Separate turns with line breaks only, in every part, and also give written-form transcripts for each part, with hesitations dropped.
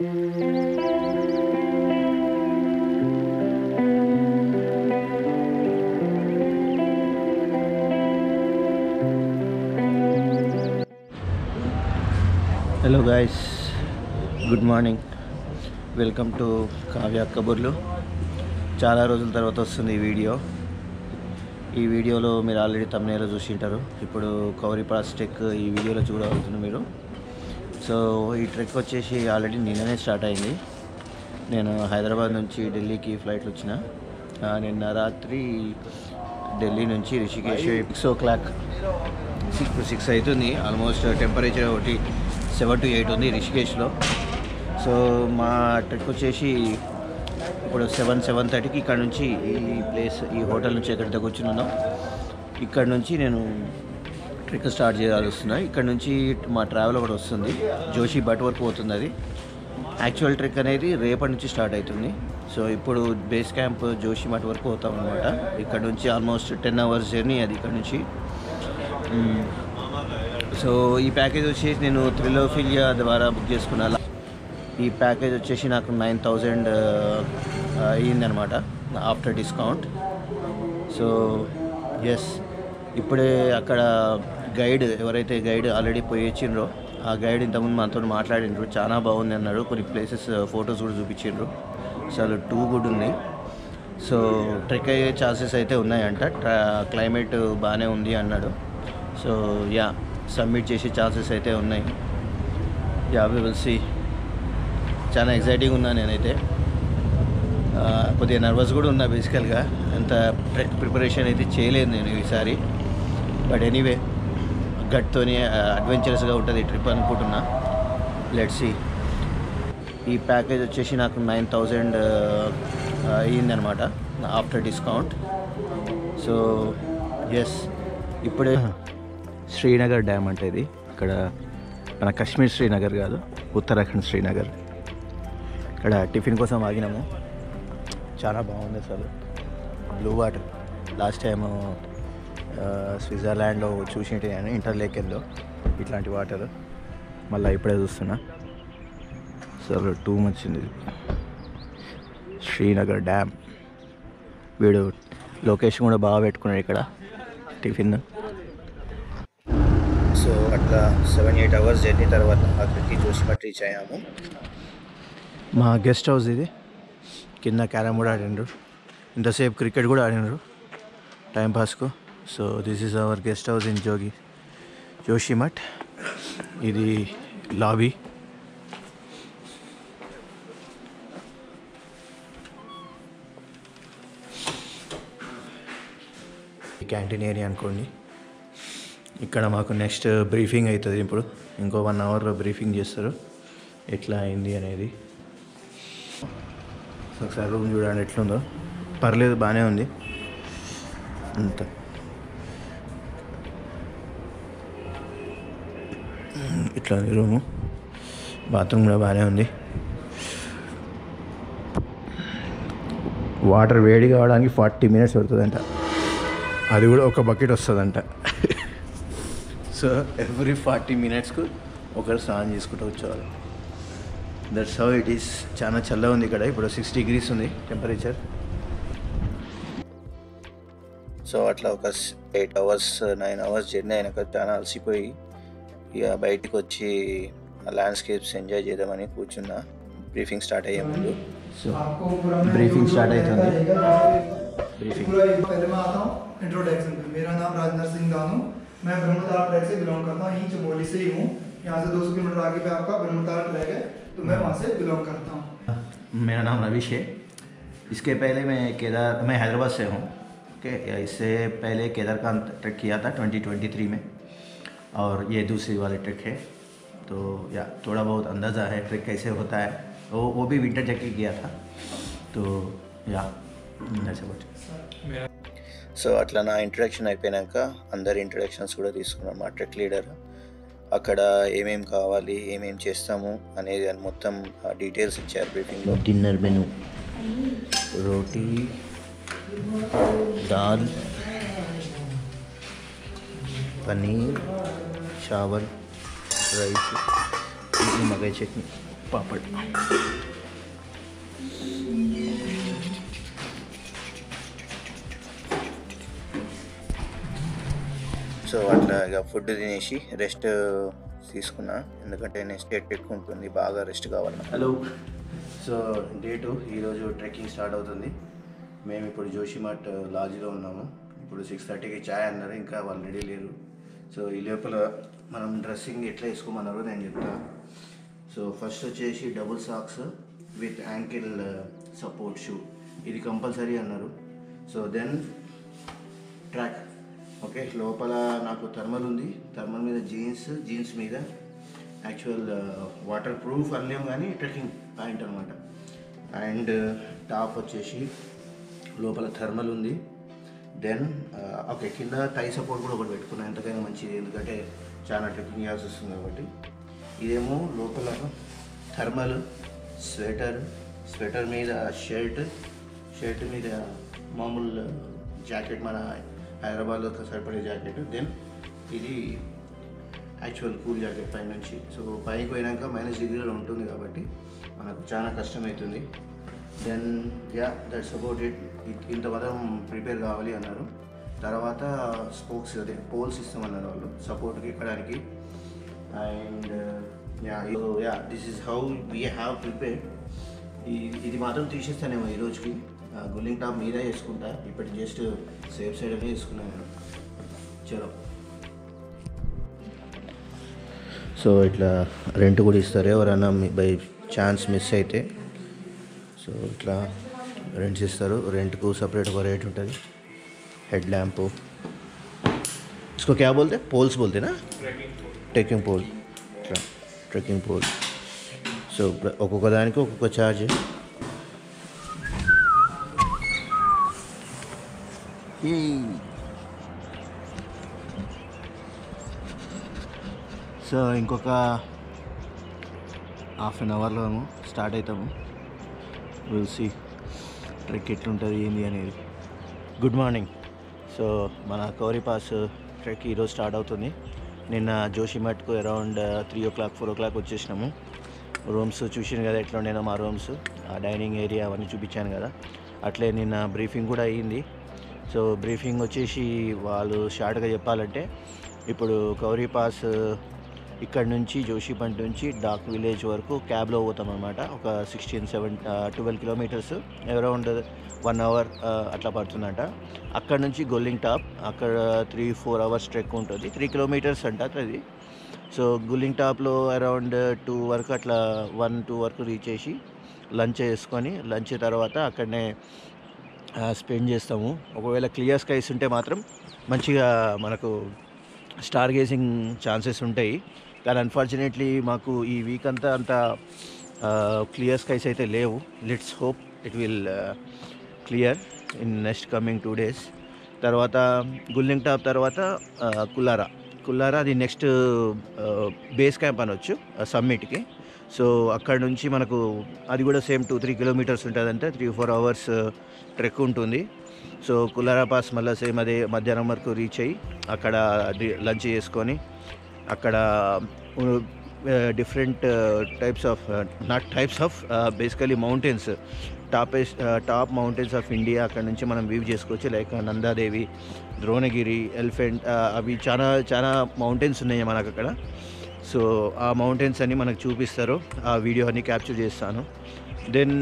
Hello guys, good morning. Welcome to Kavya కబుర్లు. చాలా రోజుల తర్వాత వస్తుంది ఈ వీడియోలో మీరు ఆల్రెడీ thumbnail చూసి ఉంటారు. ఇప్పుడు కౌరిపాస్ ట్రెక్ ఈ వీడియోలో చూడగలుగుతుంది మీరు. సో ఈ ట్రెక్ వచ్చేసి ఆల్రెడీ నిన్ననే స్టార్ట్ అయింది. నేను హైదరాబాద్ నుంచి ఢిల్లీకి ఫ్లైట్లు వచ్చిన. నిన్న రాత్రి ఢిల్లీ నుంచి రిషికేష్ 6 o'clock 6 అవుతుంది. ఆల్మోస్ట్ టెంపరేచర్ ఒకటి 7 to 8 ఉంది రిషికేష్లో. సో మా ట్రెక్ వచ్చేసి ఇప్పుడు 7-7:30కి ఇక్కడ నుంచి ఈ హోటల్ నుంచి ఎక్కడితో కూర్చున్నాను, ఇక్కడ నుంచి నేను ట్రెక్ స్టార్ట్ చేయాల్సి వస్తున్నా. ఇక్కడ నుంచి మా ట్రావెల్ ఒకటి వస్తుంది, జోషి భట్ వరకు పోతుంది. అది యాక్చువల్ ట్రెక్ అనేది రేపటి నుంచి స్టార్ట్ అవుతుంది. సో ఇప్పుడు బేస్ క్యాంప్ జోషి భట్ వరకు పోతాం అనమాట. ఇక్కడ నుంచి ఆల్మోస్ట్ 10 hours జర్నీ అది ఇక్కడ నుంచి. సో ఈ ప్యాకేజ్ వచ్చేసి నేను థ్రిలోఫిలియా ద్వారా బుక్ చేసుకున్నాను. ఈ ప్యాకేజ్ వచ్చేసి నాకు 9,000 అయ్యిందనమాట ఆఫ్టర్ డిస్కౌంట్. సో ఎస్, ఇప్పుడే అక్కడ ఎవరైతే గైడ్ ఆల్రెడీ పోయి వచ్చిండ్రో ఆ గైడ్ ఇంతకుముందు మనతో మాట్లాడిండ్రు. చాలా బాగుంది అన్నాడు. కొన్ని ప్లేసెస్ ఫొటోస్ కూడా చూపించిండ్రు. అసలు టూ గుడ్ ఉంది. సో ట్రెక్ అయ్యే ఛాన్సెస్ అయితే ఉన్నాయంట. క్లైమేట్ బాగానే ఉంది అన్నాడు. సో యా, సబ్మిట్ చేసే ఛాన్సెస్ అయితే ఉన్నాయి. Yeah, we will see. చాలా ఎగ్జైటింగ్ ఉన్నా నేనైతే. కొద్దిగా నర్వస్ కూడా ఉన్నా బేసికల్గా. అంత ట్రెక్ ప్రిపరేషన్ అయితే చేయలేదు నేను ఈసారి. బట్ ఎనీవే, గట్తోనే అడ్వెంచరస్గా ఉంటుంది ట్రిప్ అనుకుంటున్నా. Let's see. ఈ ప్యాకేజ్ వచ్చేసి నాకు 9,000 అయ్యిందనమాట ఆఫ్టర్ డిస్కౌంట్. సో ఎస్, ఇప్పుడే శ్రీనగర్ డ్యామ్ అంటే ఇది. ఇక్కడ మన కాశ్మీర్ శ్రీనగర్ కాదు, ఉత్తరాఖండ్ శ్రీనగర్. ఇక్కడ టిఫిన్ కోసం ఆగినాము. చాలా బాగుంది అసలు. Blue water. లాస్ట్ టైము స్విట్జర్లాండ్లో చూసింటే నేను ఇంటర్లేకెన్లో ఇట్లాంటి వాటర్. మళ్ళీ ఇప్పుడే చూస్తున్నా. అసలు టూ మచ్ ఉంది. శ్రీనగర్ డ్యామ్. వీడు లొకేషన్ కూడా బాగా పెట్టుకున్నాడు ఇక్కడ టిఫిన్. సో అట్లా 7-8 hours జర్నీ తర్వాత అక్కడికి జోషి భట్ రీచ్ అయ్యాము. మా గెస్ట్ హౌస్ ఇది. కింద క్యారమ్ కూడా ఆడినరు, ఇంతసేపు క్రికెట్ కూడా ఆడినరు టైంపాస్కు. So this is our guest house in Joshi Bhat. ఇది లాబీ. క్యాంటీన్ ఏరియా అనుకోండి. ఇక్కడ మాకు నెక్స్ట్ బ్రీఫింగ్ అవుతుంది. ఇప్పుడు ఇంకో 1 hourలో బ్రీఫింగ్ చేస్తారు ఎట్లా అయింది అనేది. ఒకసారి రూమ్ చూడండి ఎట్లుందో. పర్లేదు, బాగానే ఉంది అంత. ఇట్లా ఉంది రూము. బాత్రూమ్ కూడా బాగానే ఉంది. వాటర్ వేడి కావడానికి 40 minutes పడుతుందంట. అది కూడా ఒక బకెట్ వస్తుందంట. సో ఎవ్రీ 40 minutesకు ఒకరు స్నానం చేసుకుంటూ వచ్చేవాళ్ళు. That's how it is. చాలా చల్లగా ఉంది ఇక్కడ. ఇప్పుడు 6 degrees ఉంది టెంపరేచర్. సో అట్లా ఒక 8 hours 9 hours జర్నీ అయినాక చాలా అలసిపోయి ఇక బయటికి వచ్చి ల్యాండ్స్కేప్స్ ఎంజాయ్ చేద్దామని కూర్చున్నా బ్రీఫింగ్ స్టార్ట్ అయ్యే ముందు. సో బ్రీఫింగ్ స్టార్ట్ అవుతుంది. ब्रीफिंग
पहले मैं आता हूँ इंट्रोडक्शन पे। मेरा नाम राजनर सिंह दानू, मैं ब्रह्मताल ट्रैक से बिलोंग करता हूँ। यहीं चमोली से ही हूँ। यहाँ से 200 किलोमीटर आगे पे आपका ब्रह्मताल ट्रैक है, तो मैं वहाँ से बिलोंग करता हूँ।
मेरा नाम रविश है। इसके पहले मैं हैदराबाद से हूँ। ओके, इससे पहले केदारकांत ट्रैक किया था 2023 में, और ये दूसरी वाले ट्रैक है। तो या थोड़ा बहुत अंदाज़ा है ट्रैक कैसे होता है। वो भी विंटर जैकेट किया था। तो या ऐसे कुछ. సో అట్లా నా ఇంట్రడక్షన్ అయిపోయాక అందరి ఇంట్రడక్షన్స్ కూడా తీసుకున్నాను. మా ట్రెక్ లీడర్ అక్కడ ఏమేమి కావాలి, ఏమేమి చేస్తాము అనేది అని మొత్తం డీటెయిల్స్ ఇచ్చారు బ్రీఫింగ్లో. డిన్నర్ మెనూ రోటీ, దాల్, పన్నీర్, చావల్, రైస్, మగై చట్నీ. పాపడ్. సో అట్లా ఇక ఫుడ్ తినేసి రెస్ట్ తీసుకున్నా, ఎందుకంటే నెక్స్ట్ డే ట్రెక్ ఉంటుంది, బాగా రెస్ట్ కావాలి. హలో, సో డే 2 ఈరోజు ట్రెక్కింగ్ స్టార్ట్ అవుతుంది. మేము ఇప్పుడు జోషిమఠ్ లాడ్జ్లో ఉన్నాము. ఇప్పుడు 6:30కి ఛాయ్ అన్నారు, ఇంకా వాళ్ళు రెడీ లేరు. సో ఈ లోపల మనం డ్రెస్సింగ్ ఎట్లా వేసుకోమన్నారో నేను చెప్తాను. సో ఫస్ట్ వచ్చేసి double socks with ankle support shoe, ఇది కంపల్సరీ అన్నారు. So then track, okay. లోపల నాకు థర్మల్ ఉంది, థర్మల్ మీద జీన్స్ మీద యాక్చువల్ వాటర్ ప్రూఫ్ అన్లేము కానీ ట్రెక్కింగ్ ప్యాంట్ అనమాట. అండ్ టాప్ వచ్చేసి లోపల థర్మల్ ఉంది. దెన్ ఓకే, కింద టై సపోర్ట్ కూడా ఒకటి పెట్టుకున్నాను, ఎంతకైనా మంచిది, ఎందుకంటే చాలా ట్రెక్కింగ్ చేయాల్సి వస్తుంది కాబట్టి. ఇదేమో లోపల థర్మల్, స్వెటర్ మీద షర్ట్ మీద మామూలు జాకెట్, మన హైదరాబాద్లో సరిపడే జాకెట్. దెన్ ఇది యాక్చువల్ కూల్ జాకెట్ పై నుంచి. సో పైకి పోయినాక -డిగ్రీలో ఉంటుంది కాబట్టి మనకు చాలా కష్టమవుతుంది. Then that's about it. ఇంత మాత్రం ప్రిపేర్ కావాలి అన్నారు. తర్వాత స్పోక్స్, అదే పోల్స్ ఇస్తామన్నారు వాళ్ళు సపోర్ట్కి ఎక్కడానికి. And this is how we have prepared. ఇది మాత్రం తీసేస్తానేమో ఈరోజుకి. గుల్లింగ్ టాప్ మీద వేసుకుంటా, ఇప్పటి జస్ట్ సేఫ్ సైడ్ అనే వేసుకున్నాను నేను. చలో, సో ఇట్లా రెంట్ కూడా ఇస్తారు ఎవరైనా బై ఛాన్స్ మిస్ అయితే. సో ఇట్లా రెంట్స్ ఇస్తారు, రెంట్కు సపరేట్ ఒక రేట్ ఉంటుంది. हेड लैम्प, इसको क्या बोलते हैं? पोल्स बोलते हैं ना, ट्रेकिंग पोल. ट्रेकिंग पोल. సో ఒక్కొక్క దానికి ఒక్కొక్క ఛార్జ్. సో ఇంకొక హాఫ్ అన్ అవర్లో స్టార్ట్ అవుతాము. విల్ సీ ట్రెక్ ఎట్లుంటుంది ఏంది అనేది. Good morning. సో మన కౌరి పాస్ ట్రెక్ ఈరోజు స్టార్ట్ అవుతుంది. నిన్న జోషిమఠ్కు అరౌండ్ 3 o'clock 4 o'clock వచ్చేసినాము. రూమ్స్ చూసాను కదా ఎట్లా ఉండేనో మా రూమ్స్, ఆ డైనింగ్ ఏరియా అవన్నీ చూపించాను కదా. అట్లే నిన్న బ్రీఫింగ్ కూడా అయ్యింది. సో బ్రీఫింగ్ వచ్చేసి వాళ్ళు షార్ట్గా చెప్పాలంటే, ఇప్పుడు కౌరి పాస్ ఇక్కడ నుంచి జోషిమఠ్ నుంచి డాక్ విలేజ్ వరకు క్యాబ్లో పోతాం అనమాట. ఒక 12 kilometers, అరౌండ్ 1 hour అట్లా పడుతుందంట. అక్కడ నుంచి గొల్లింగ్ టాప్, అక్కడ 3-4 hours ట్రెక్ ఉంటుంది. 3 kilometers అంట అది. సో గొల్లింగ్ టాప్లో అరౌండ్ 2 వరకు అట్లా 1-2 వరకు రీచ్ చేసి లంచ్ చేసుకొని, లంచ్ తర్వాత అక్కడనే స్పెండ్ చేస్తాము. ఒకవేళ క్లియర్ స్కైస్ ఉంటే మాత్రం మంచిగా మనకు స్టార్ గేజింగ్ ఛాన్సెస్ ఉంటాయి. కానీ అన్ఫార్చునేట్లీ మాకు ఈ వీక్ అంతా క్లియర్ స్కైస్ అయితే లేవు. Let's hope it will clear in next coming 2 days. తర్వాత గుల్లింగ్ టాప్ తర్వాత కుల్లారా అది నెక్స్ట్ బేస్ క్యాంప్ అనొచ్చు సమ్మిట్కి. సో అక్కడ నుంచి మనకు అది కూడా సేమ్ 2-3 kilometers ఉంటుందంటే 3-4 hours ట్రెక్ ఉంటుంది. సో కుల్లారా పాస్ మళ్ళీ సేమ్ అదే మధ్యాహ్నం వరకు రీచ్ అయ్యి అక్కడ లంచ్ చేసుకొని, అక్కడ different types of basically mountains, top mountains of India అక్కడ నుంచి మనం వ్యూ చేసుకోవచ్చు. లైక్ నందాదేవి, ద్రోణగిరి, ఎలిఫెంట్, అవి చాలా మౌంటైన్స్ ఉన్నాయి మనకు అక్కడ. సో ఆ మౌంటైన్స్ అన్నీ మనకు చూపిస్తారు, ఆ వీడియో అన్నీ క్యాప్చర్ చేస్తాను. Then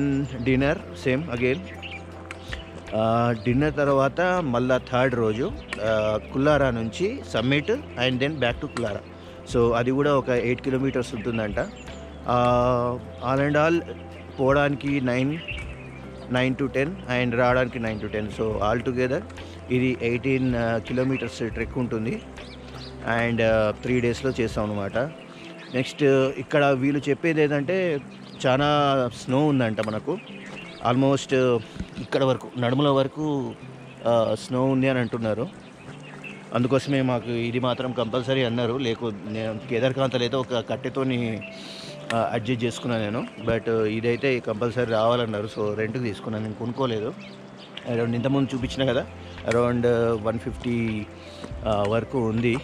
dinner same again. Dinner తర్వాత మళ్ళీ 3rd రోజు కుల్లారా నుంచి summit and then back to Khullara. So అది కూడా ఒక 8 kilometers ఉంటుందంట. ఆల్ అండ్ ఆల్ పోవడానికి 9 to 10 అండ్ రావడానికి 9 to 10. సో ఆల్ టుగెదర్ ఇది 18 kilometers ట్రెక్ ఉంటుంది. అండ్ 3 daysలో చేస్తాం అనమాట. నెక్స్ట్ ఇక్కడ వీళ్ళు చెప్పేది ఏంటంటే చాలా స్నో ఉందంట మనకు. ఆల్మోస్ట్ ఇక్కడ వరకు నడుముల వరకు స్నో ఉంది అని అంటున్నారు. అందుకోసమే మాకు ఇది మాత్రం కంపల్సరీ అన్నారు. కేదార్కాంతలో అయితే ఒక కట్టెతోని అడ్జస్ట్ చేసుకున్నాను నేను, బట్ ఇదైతే కంపల్సరీ రావాలన్నారు. సో రెంట్కి తీసుకున్నాను, నేను కొనుక్కోలేదు. అరౌండ్ ఇంతకుముందు చూపించిన కదా, అరౌండ్ 150 వరకు ఉంది.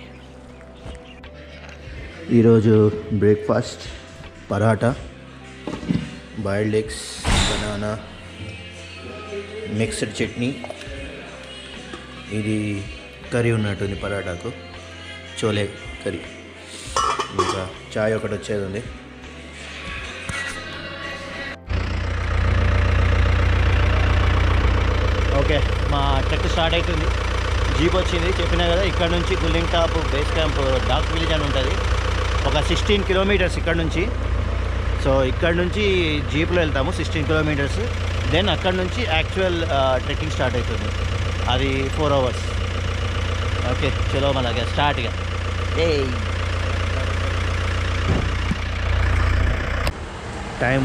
ఈరోజు breakfast paratha boiled eggs, banana, mixed chutney, ఇది కర్రీ ఉన్నట్టుంది పరాటాకు, చోలే కర్రీ, ఇంకా చాయ్ ఒకటి వచ్చేది ఉంది. ఓకే, మా ట్రెక్ స్టార్ట్ అవుతుంది. జీప్ వచ్చింది, చెప్పినా కదా. ఇక్కడ నుంచి Gulling top base camp Dhak village అని ఉంటుంది, ఒక 16 కిలోమీటర్స్ ఇక్కడ నుంచి. సో ఇక్కడ నుంచి జీప్లో వెళ్తాము 16 కిలోమీటర్స్. దెన్ అక్కడ నుంచి యాక్చువల్ ట్రెక్కింగ్ స్టార్ట్ అవుతుంది, అది 4 అవర్స్. ఓకే చలో మనకి స్టార్ట్గా. టైం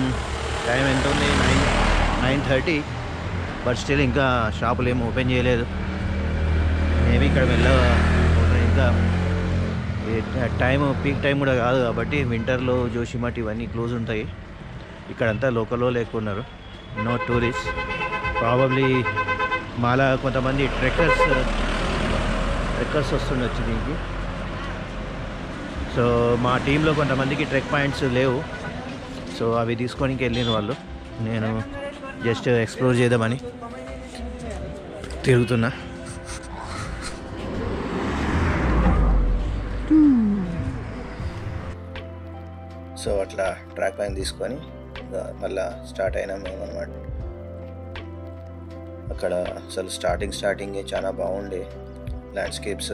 ఎంత ఉంది? 9:30. బట్ స్టిల్ ఇంకా షాపులు ఏమి ఓపెన్ చేయలేదు. మేబీ ఇక్కడ ఇంకా టైం పీక్ టైం కూడా కాదు కాబట్టి వింటర్లో జోషిమఠ్ ఇవన్నీ క్లోజ్ ఉంటాయి. ఇక్కడంతా లోకల్లో లేకున్నారు, నో టూరిస్ట్. ప్రాబబ్లీ మాలా కొంతమంది ట్రెక్కర్స్ వస్తుండొచ్చు దీనికి. సో మా టీంలో కొంతమందికి ట్రెక్ పాయింట్స్ లేవు, సో అవి తీసుకొని వెళ్ళిన వాళ్ళు. నేను జస్ట్ ఎక్స్ప్లోర్ చేద్దామని తిరుగుతున్నా. సో అట్లా ట్రాక్ పైన తీసుకొని మళ్ళా స్టార్ట్ అయినాం మేము అన్నమాట. అక్కడ అసలు స్టార్టింగే చాలా బాగుండే, ల్యాండ్స్కేప్స్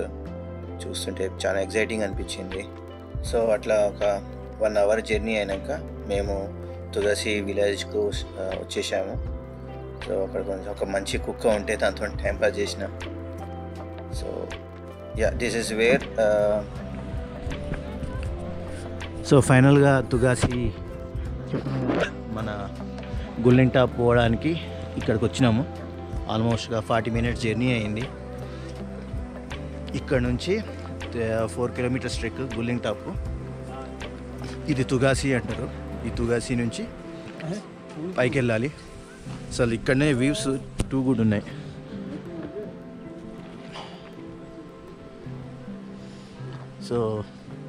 చూస్తుంటే చాలా ఎగ్జైటింగ్ అనిపించింది. సో అట్లా ఒక 1 అవర్ జర్నీ అయినాక మేము తులసి విలేజ్కు వచ్చేసాము. సో అక్కడ కొంచెం ఒక మంచి కుక్క ఉంటే దాంతో టైం పాస్ చేసినాం. So this is where. So ఫైనల్గా తుగాసి మన గుల్లింగ్ టాప్ పోవడానికి ఇక్కడికి వచ్చినాము. ఆల్మోస్ట్గా 40 మినిట్స్ జర్నీ అయింది. ఇక్కడ నుంచి 4 కిలోమీటర్స్ ట్రెక్ గుల్లింగ్ టాప్. ఇది తుగాసి అంటారు. ఈ తుగాసి నుంచి పైకి వెళ్ళాలి. అసలు ఇక్కడనే వ్యూస్ టూ గుడ్ ఉన్నాయి. సో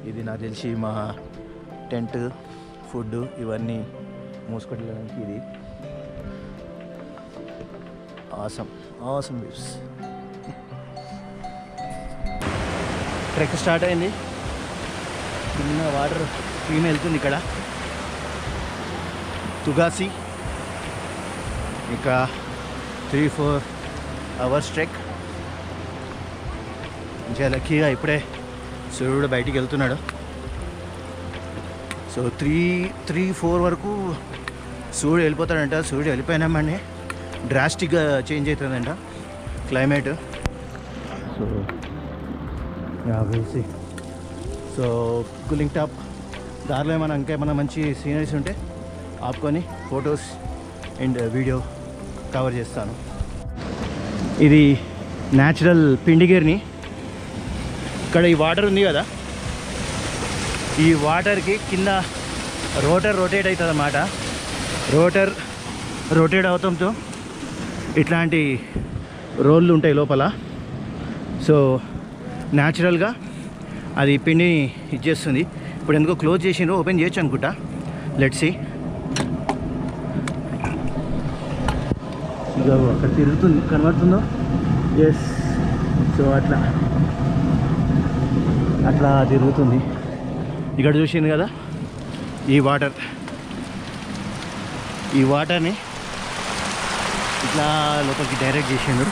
ఇది నాకు తెలిసి మా టెంట్, ఫుడ్ ఇవన్నీ మూసుకొట్టడానికి ఇది ఆసమ్ వ్యూస్. ట్రెక్ స్టార్ట్ అయింది. చిన్న వాటర్ స్ట్రీమ్ వెళ్తుంది ఇక్కడ. తుగాసి ఇక 3-4 అవర్స్ ట్రెక్. మంచిగా లక్కీగా ఇప్పుడే సూర్యుడు బయటికి వెళ్తున్నాడు. సో 3-4 వరకు సూర్యుడు వెళ్ళిపోతాడంట. సూర్యుడు వెళ్ళిపోయినామని డ్రాస్టిక్గా చేంజ్ అవుతుందంట climate. So వెల్సి. So Gulling top దారిలో ఇంకేమైనా మంచి సీనరీస్ ఉంటే ఆపుకొని ఫొటోస్ అండ్ వీడియో కవర్ చేస్తాను. ఇది న్యాచురల్ పిండిగిరిని. ఇక్కడ ఈ వాటర్ ఉంది కదా, ఈ వాటర్కి కింద రోటేట్ అవుతుంది అన్నమాట. రోటేట్ అవడంతో ఇట్లాంటి రోళ్ళు ఉంటాయి లోపల. సో న్యాచురల్గా అది పిండిని ఇచ్చేస్తుంది. ఇప్పుడు ఎందుకో క్లోజ్ చేసిండ్రు, ఓపెన్ చేయొచ్చు అనుకుంటా. Let's see. అక్కడ తిరుగుతుంది, కనబడుతుందో? ఎస్. సో అట్లా తిరుగుతుంది. ఇక్కడ చూసింది కదా ఈ వాటర్ని ఇట్లా లోపలికి డైరెక్ట్ చేసిండు.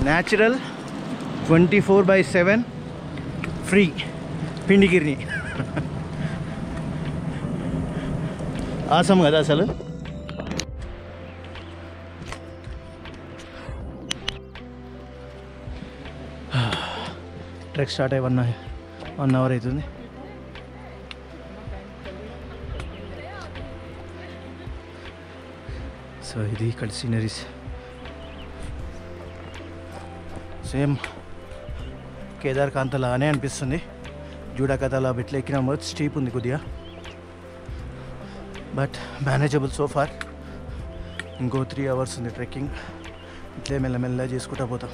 Natural 24/7 free పిండిగిరిని. ఆసం కదా అసలు. ట్రెక్ స్టార్ట్ అయ్యి 1 అవర్ అవుతుంది. సో ఇది ఇక్కడ సీనరీస్ సేమ్ కేదార్కాంత్ లానే అనిపిస్తుంది. జూడాకథలా బిట్లు ఎక్కినాము, స్టీప్ ఉంది కొద్దిగా, బట్ మేనేజబుల్ సో ఫార్. ఇంకో 3 అవర్స్ ఉంది ట్రెక్కింగ్. ఇట్లే మెల్లమెల్ల చేసుకుంటా పోతాం.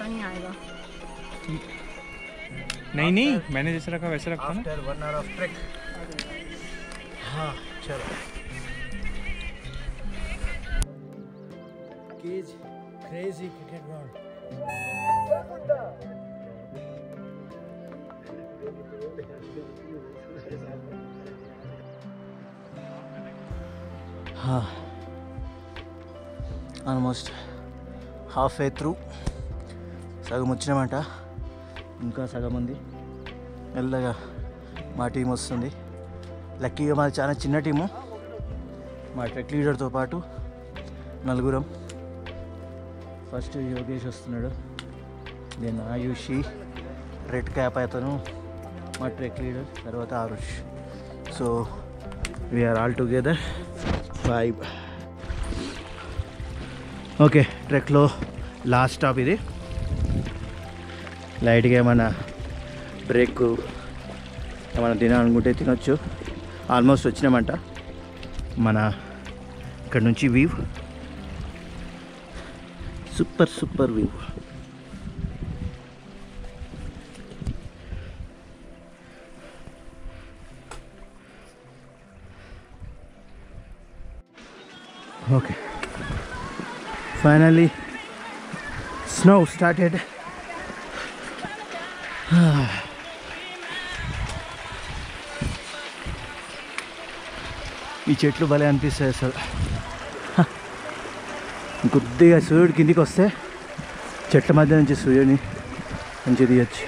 पता नहीं आएगा।
नहीं नहीं, मैंने जैसे रखा वैसे रखा ना।
After 1 hour of trek। हाँ चलो। Cage, crazy cricket ground। हाँ ఆల్మోస్ట్ హాఫ్ వే త్రూ, సగం వచ్చినామంట, ఇంకా సగం ఉంది. మెల్లగా మా టీం వస్తుంది. లక్కీగా మాది చాలా చిన్న టీము, మా ట్రెక్ లీడర్తో పాటు నలుగురం. ఫస్ట్ యోగేష్ వస్తున్నాడు, దెన్ ఆయుషి, రెడ్ క్యాప్ అతను మా ట్రెక్ లీడర్, తర్వాత Arush. So we are all together 5. Okay, ట్రెక్లో లాస్ట్ స్టాప్ ఇది. లైట్గా ఏమైనా బ్రేక్ ఏమైనా తినాలనుకుంటే తినొచ్చు. ఆల్మోస్ట్ వచ్చినామంట. మన ఇక్కడ నుంచి view super view. Okay, finally snow started. ఈ చెట్లు భలే అనిపిస్తాయి అసలు. కొద్దిగా సూర్యుడు కిందికి వస్తే చెట్ల మధ్య నుంచి సూర్యుని మంచిగా తీయచ్చు.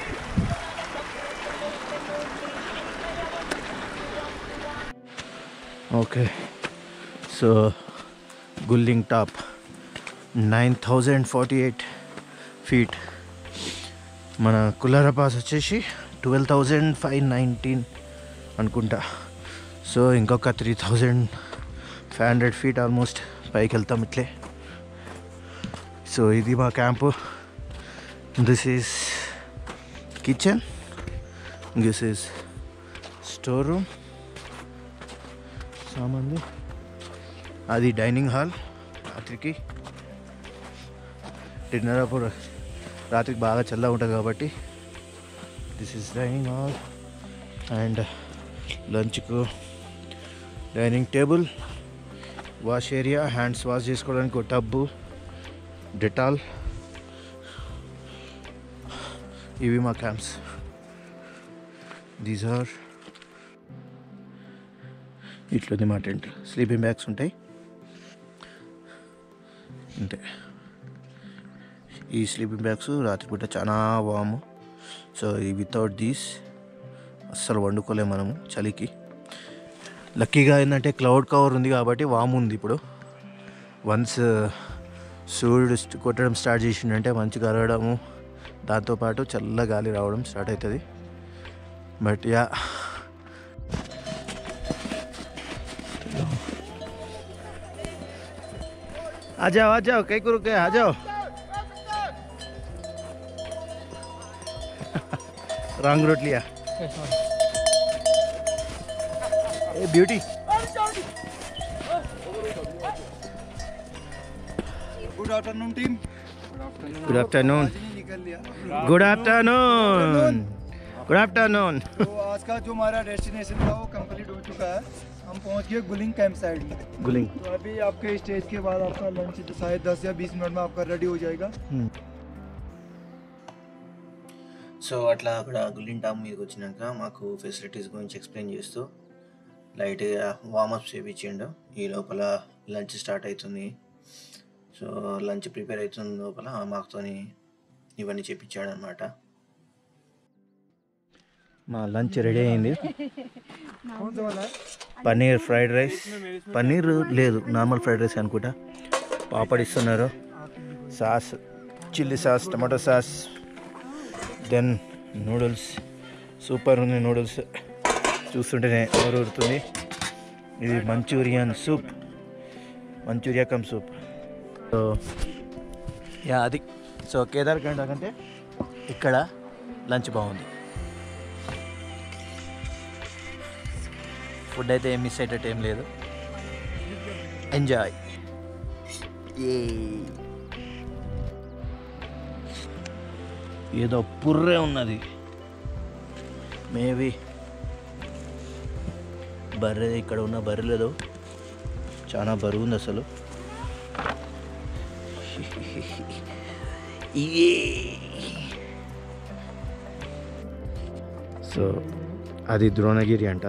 Okay, so Gulling top 9048 feet. మన కులారా పాస్ వచ్చేసి 12,519 అనుకుంటా. సో ఇంకొక 3,500 feet ఆల్మోస్ట్ పైకి వెళ్తాం ఇట్లే. సో ఇది మా camp. This is kitchen, this is store room, సామాన్లు, అది డైనింగ్ హాల్. రాత్రికి డిన్నర్ అప్పుడు రాత్రికి బాగా చల్లగా ఉంటుంది కాబట్టి this is dining hall. And లంచ్కు dining table, wash area, hands wash చేసుకోవడానికి ఒక టబ్బు, డెటాల్. ఇవి మా క్యాంప్స్. దీస్ ఆర్ ఇట్లుంది మా టెంట్. స్లీపింగ్ బ్యాగ్స్ ఉంటాయి అంతే. ఈ స్లీపింగ్ బ్యాగ్స్ రాత్రిపూట చాలా వాము. సో ఈ వితౌట్ దీస్ అస్సలు వండుకోలేము మనము చలికి. లక్కీగా ఏంటంటే క్లౌడ్ కవర్ ఉంది కాబట్టి వాము ఉంది. ఇప్పుడు వన్స్ సూర్యుడు కొట్టడం స్టార్ట్ చేసిండంటే మంచిగా అరగడము, దాంతోపాటు చల్ల గాలి రావడం స్టార్ట్ అవుతుంది. బట్ యా, आ जाओ कहीं को रुके, आ जाओ। रंग रोट लिया beauty.
Good afternoon team.
Good afternoon. Good afternoon. Good afternoon.
तो आज का जो हमारा डेस्टिनेशन था वो कंप्लीट हो चुका है। हम पहुंच गए गुलिंग कैंप साइड में।
गुलिंग
तो अभी आपके स्टेज के बाद आपका लंच शायद 10 या 20 मिनट में आपका रेडी हो जाएगा।
సో అట్లా అక్కడ గుల్లింగ్ టాప్ మీదకి వచ్చినాక మాకు ఫెసిలిటీస్ గురించి ఎక్స్ప్లెయిన్ చేస్తూ లైట్గా వార్మప్ చేయించిండు. ఈ లోపల లంచ్ స్టార్ట్ అవుతుంది. సో లంచ్ ప్రిపేర్ అవుతుంది లోపల మాకుతోని ఇవన్నీ చేయించాడు అనమాట. మా లంచ్ రెడీ అయింది. పన్నీర్ ఫ్రైడ్ రైస్, పన్నీర్ లేదు నార్మల్ ఫ్రైడ్ రైస్ అనుకుంటా. పాపడ్ ఇస్తున్నారు, sauce, chilli sauce, tomato sauce, then noodles. Super ఉంది నూడిల్స్, చూస్తుంటేనే నోరు ఊరుతుంది. ఇది Manchurian soup, Manchuria cum soup. So yeah అది. సో కేదార్ఖండ్ కంటే ఇక్కడ లంచ్ బాగుంది. ఫుడ్ అయితే ఏం మిస్ అయ్యేటట్టు ఏం లేదు. ఎంజాయ్. ఏదో పుర్రే ఉన్నది. మేబీ బర్రె, ఇక్కడ ఉన్న బర్రెలేదో చాలా బరువు ఉంది అసలు. సో అది ద్రోణగిరి అంట,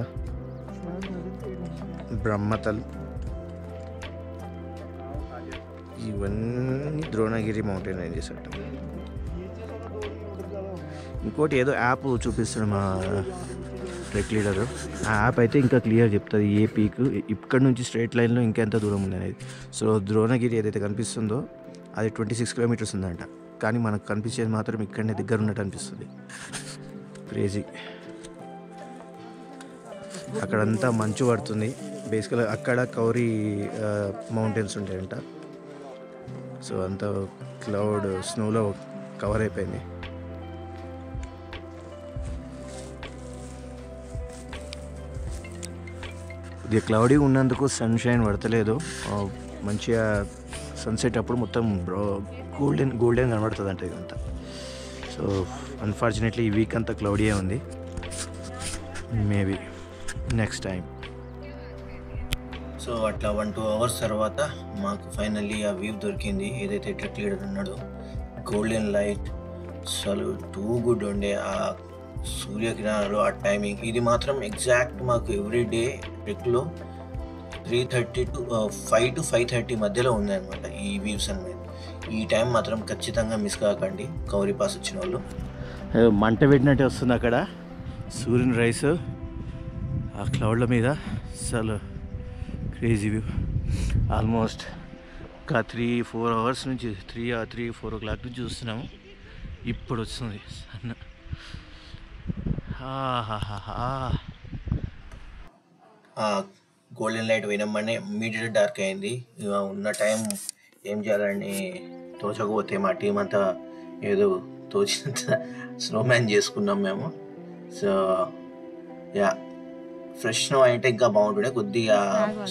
బ్రహ్మతల్, ఇవన్నీ ద్రోణగిరి మౌంటైన్ రేంజెస్ అంట. ఇంకోటి ఏదో యాప్ చూపిస్తాడు మా ట్రెక్ లీడరు. ఆ యాప్ అయితే ఇంకా క్లియర్ చెప్తుంది ఏ పీక్ ఇక్కడ నుంచి స్ట్రైట్ లైన్లో ఇంకెంత దూరం ఉంది అనేది. సో ద్రోణగిరి ఏదైతే కనిపిస్తుందో అది 26 కిలోమీటర్స్ ఉందంట, కానీ మనకు కనిపించేది మాత్రం ఇక్కడనే దగ్గర ఉన్నట్టు అనిపిస్తుంది. క్రేజీ. అక్కడంతా మంచు పడుతుంది బేసికల్గా. అక్కడ కౌరీ మౌంటైన్స్ ఉంటాయంట. సో అంతా క్లౌడ్ స్నోలో కవర్ అయిపోయింది. ఇది క్లౌడీ ఉన్నందుకు సన్షైన్ పడతలేదు. మంచిగా సన్సెట్ అప్పుడు మొత్తం గోల్డెన్ కనబడుతుంది అంటే ఇదంతా. సో అన్ఫార్చునేట్లీ ఈ వీక్ అంతా క్లౌడీయే ఉంది. Maybe next time. సో అట్లా 1-2 అవర్స్ తర్వాత మాకు ఫైనల్లీ ఆ వ్యూ దొరికింది. ఏదైతే ట్రెక్ లీడర్ ఉన్నాడో గోల్డెన్ లైట్ అసలు టూ గుడ్ ఉండే. ఆ సూర్యకిరణాలు, ఆ టైమింగ్, ఇది మాత్రం ఎగ్జాక్ట్ మాకు ఎవ్రీడే ట్రెక్లో 3:30 to 5 to 5:30 మధ్యలో ఉందన్నమాట ఈ వ్యూస్ అనేది. ఈ టైం మాత్రం ఖచ్చితంగా మిస్ కాకండి కౌరీ పాస్ వచ్చిన వాళ్ళు. మంట పెట్టినట్టే వస్తుంది అక్కడ సూర్యుని రైస్ ఆ క్లౌడ్ల మీద. అసలు క్రేజీ వ్యూ. ఆల్మోస్ట్ ఒక 3-4 అవర్స్ నుంచి 3-4 o'clock నుంచి చూస్తున్నాము. ఇప్పుడు వస్తుంది సన్న. గోల్డెన్ లైట్ పోయినమ్మనే ఇమ్మీడియట్ డార్క్ అయింది. ఇక ఉన్న టైం ఏం చేయాలని తోచకపోతే మా టీం అంతా ఏదో తోచినంత స్నోమ్యాన్ చేసుకున్నాం మేము. సో యా, ఫ్రెష్ స్నో అయితే ఇంకా బాగుంటుండే. కొద్దిగా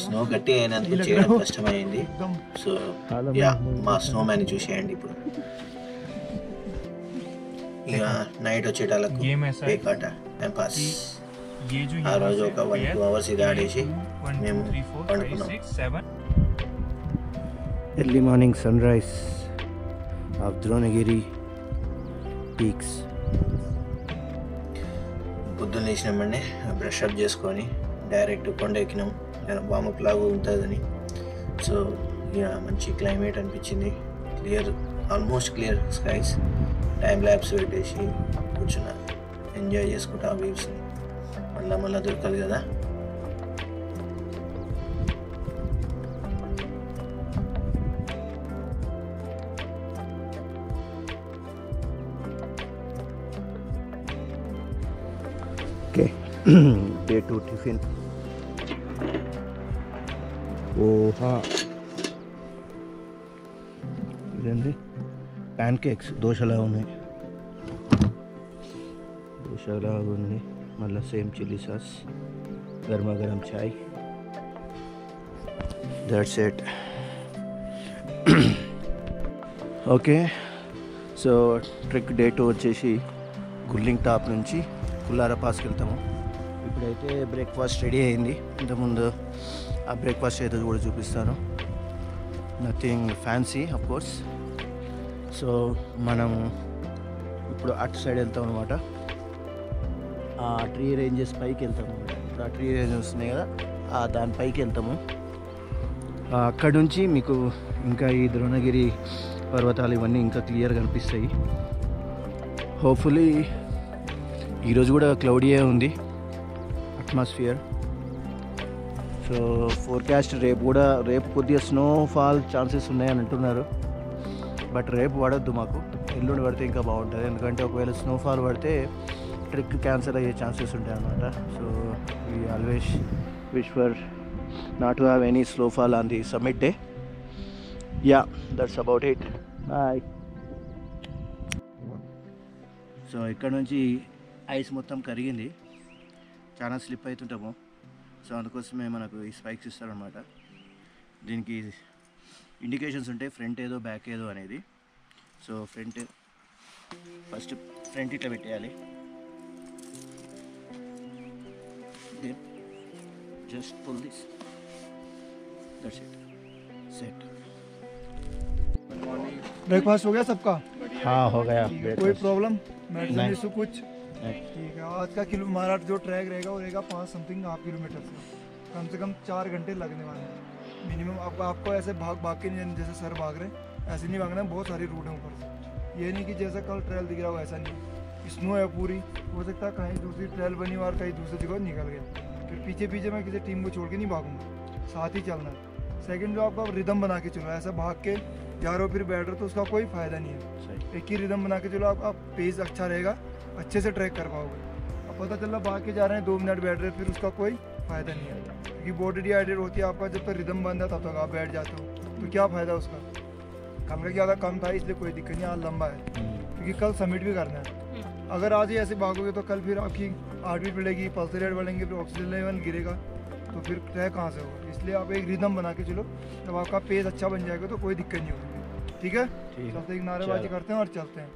స్నో గట్టి అయినందుకు చేయడం కష్టమైంది. సో యా, మా స్నోమ్యాన్ని చూసేయండి ఇప్పుడు. ఇక నైట్ వచ్చేటాలకు పేకాట టైం పాస్. ఆ రోజు ఒక 1-2 అవర్స్ ఇది ఆడేసి మేము పండుకున్నాం. Early morning sunrise of Dronagiri peaks. పొద్దున్న లేచినామండి, బ్రష్ అప్ చేసుకొని డైరెక్ట్ కొండ ఎక్కినాం. వామప్ లాగా ఉంటుందని. సో ఇక మంచి క్లైమేట్ అనిపించింది. Clear, almost clear skies. Time lapse పెట్టేసి కూర్చున్నా, ఎంజాయ్ చేసుకుంటా ఆ వ్యూస్ని. మళ్ళా దొరకాలి కదా. Okay, day 2 tiffin. ఓహా, ఇదండి ప్యాన్ కేక్స్. దోశలా ఉన్నాయి, దోశలా ఉంది. మళ్ళీ సేమ్ చిల్లీ సాస్, గర్మా గరం చాయ్. That's it. Okay, so trek day 2 వచ్చేసి గుల్లింగ్ టాప్ నుంచి కుల్లారా పాస్కి వెళ్తాము. ఇప్పుడైతే బ్రేక్ఫాస్ట్ రెడీ అయింది. ఇంతకుముందు ఆ బ్రేక్ఫాస్ట్ అయితే కూడా చూపిస్తాను. Nothing fancy of course. So మనం ఇప్పుడు అటు సైడ్ వెళ్తాం అనమాట. ఆ ట్రీ రేంజెస్ పైకి వెళ్తాము. ఇప్పుడు ఆ ట్రీ రేంజెస్ వస్తున్నాయి కదా, దానిపైకి వెళ్తాము. అక్కడ నుంచి మీకు ఇంకా ఈ ద్రోణగిరి పర్వతాలు ఇవన్నీ ఇంకా క్లియర్గా కనిపిస్తాయి. హోప్ఫుల్లీ ఈరోజు కూడా క్లౌడీయే ఉంది అట్మాస్ఫియర్. సో ఫోర్కాస్ట్ రేపు కొద్దిగా స్నోఫాల్ ఛాన్సెస్ ఉన్నాయని అంటున్నారు. బట్ రేపు పడద్దు మాకు, ఎల్లుండి పడితే ఇంకా బాగుంటుంది. ఎందుకంటే ఒకవేళ స్నోఫాల్ పడితే ట్రిక్ క్యాన్సిల్ అయ్యే ఛాన్సెస్ ఉంటాయి అన్నమాట. So we always wish for not to have any snowfall on the summit day. Yeah, that's about it. Bye. So ఇక్కడ నుంచి ఐస్ మొత్తం కరిగింది, చాలా స్లిప్ అవుతుంటాము. సో అందుకోసమే మనకు ఈ స్పైక్స్ ఇస్తారనమాట. దీనికి ఇండికేషన్స్ ఉంటాయి, ఫ్రంట్ ఏదో బ్యాక్ ఏదో అనేది. సో ఫ్రంట్ ఫస్ట్ ఫ్రంట్ ఇట్లా పెట్టేయాలి. Then just pull this, that's it, set.
Breakfast हो गया सबका?
हाँ हो गया.
कोई प्रॉब्लम मेडिसिन
नहीं.
इशू कुछ? ठीक है. आज का किलो हमारा जो ट्रैक रहेगा वो रहेगा 5 समथिंग हाफ किलोमीटर से कम 4 घंटे लगने वाले हैं मिनिमम. आपको ऐसे भाग के नहीं, जैसे सर भाग रहे ऐसे नहीं भागना है. बहुत सारी रूट है ऊपर से. ये नहीं कि जैसा कल ट्रेल दिख रहा हो ऐसा नहीं. स्नो है पूरी, हो सकता है कहीं दूसरी ट्रेल बनी और कहीं दूसरी जगह निकल गया. फिर पीछे मैं किसी टीम को छोड़ के नहीं भागूंगा, साथ ही चलना है. सेकंड जो आपका रिदम बना के चलो, ऐसा भाग के जा रहे हो फिर बैठ रहे हो तो उसका कोई फ़ायदा नहीं है. एक ही रिदम बना के चलो, आपका पेस अच्छा रहेगा, अच्छे से ट्रैक कर पाओगे. अब पता चला भाग के जा रहे हैं 2 मिनट बैठ रहे हैं, फिर उसका कोई फ़ायदा नहीं है. क्योंकि बॉडी डिहाइड्रेट होती है आपका. जब तक रिदम बंद है तब तक आप बैठ जाते हो, तो क्या फ़ायदा उसका. कल का ज़्यादा कम था इसलिए कोई दिक्कत नहीं. आज लंबा है क्योंकि कल सबमिट भी करना है. अगर आज ही ऐसे भागोगे तो कल फिर आपकी हार्ट बीट बढ़ेगी, पल्स रेट बढ़ेंगे, फिर ऑक्सीजन लेवल गिरेगा, तो फिर ट्रैक कहाँ से होगा. इसलिए आप एक रिदम बना के चलो, जब आपका पेस अच्छा बन जाएगा तो कोई दिक्कत नहीं होगी. ठीक है, चलते एक नारेबाजी करते हैं और चलते हैं.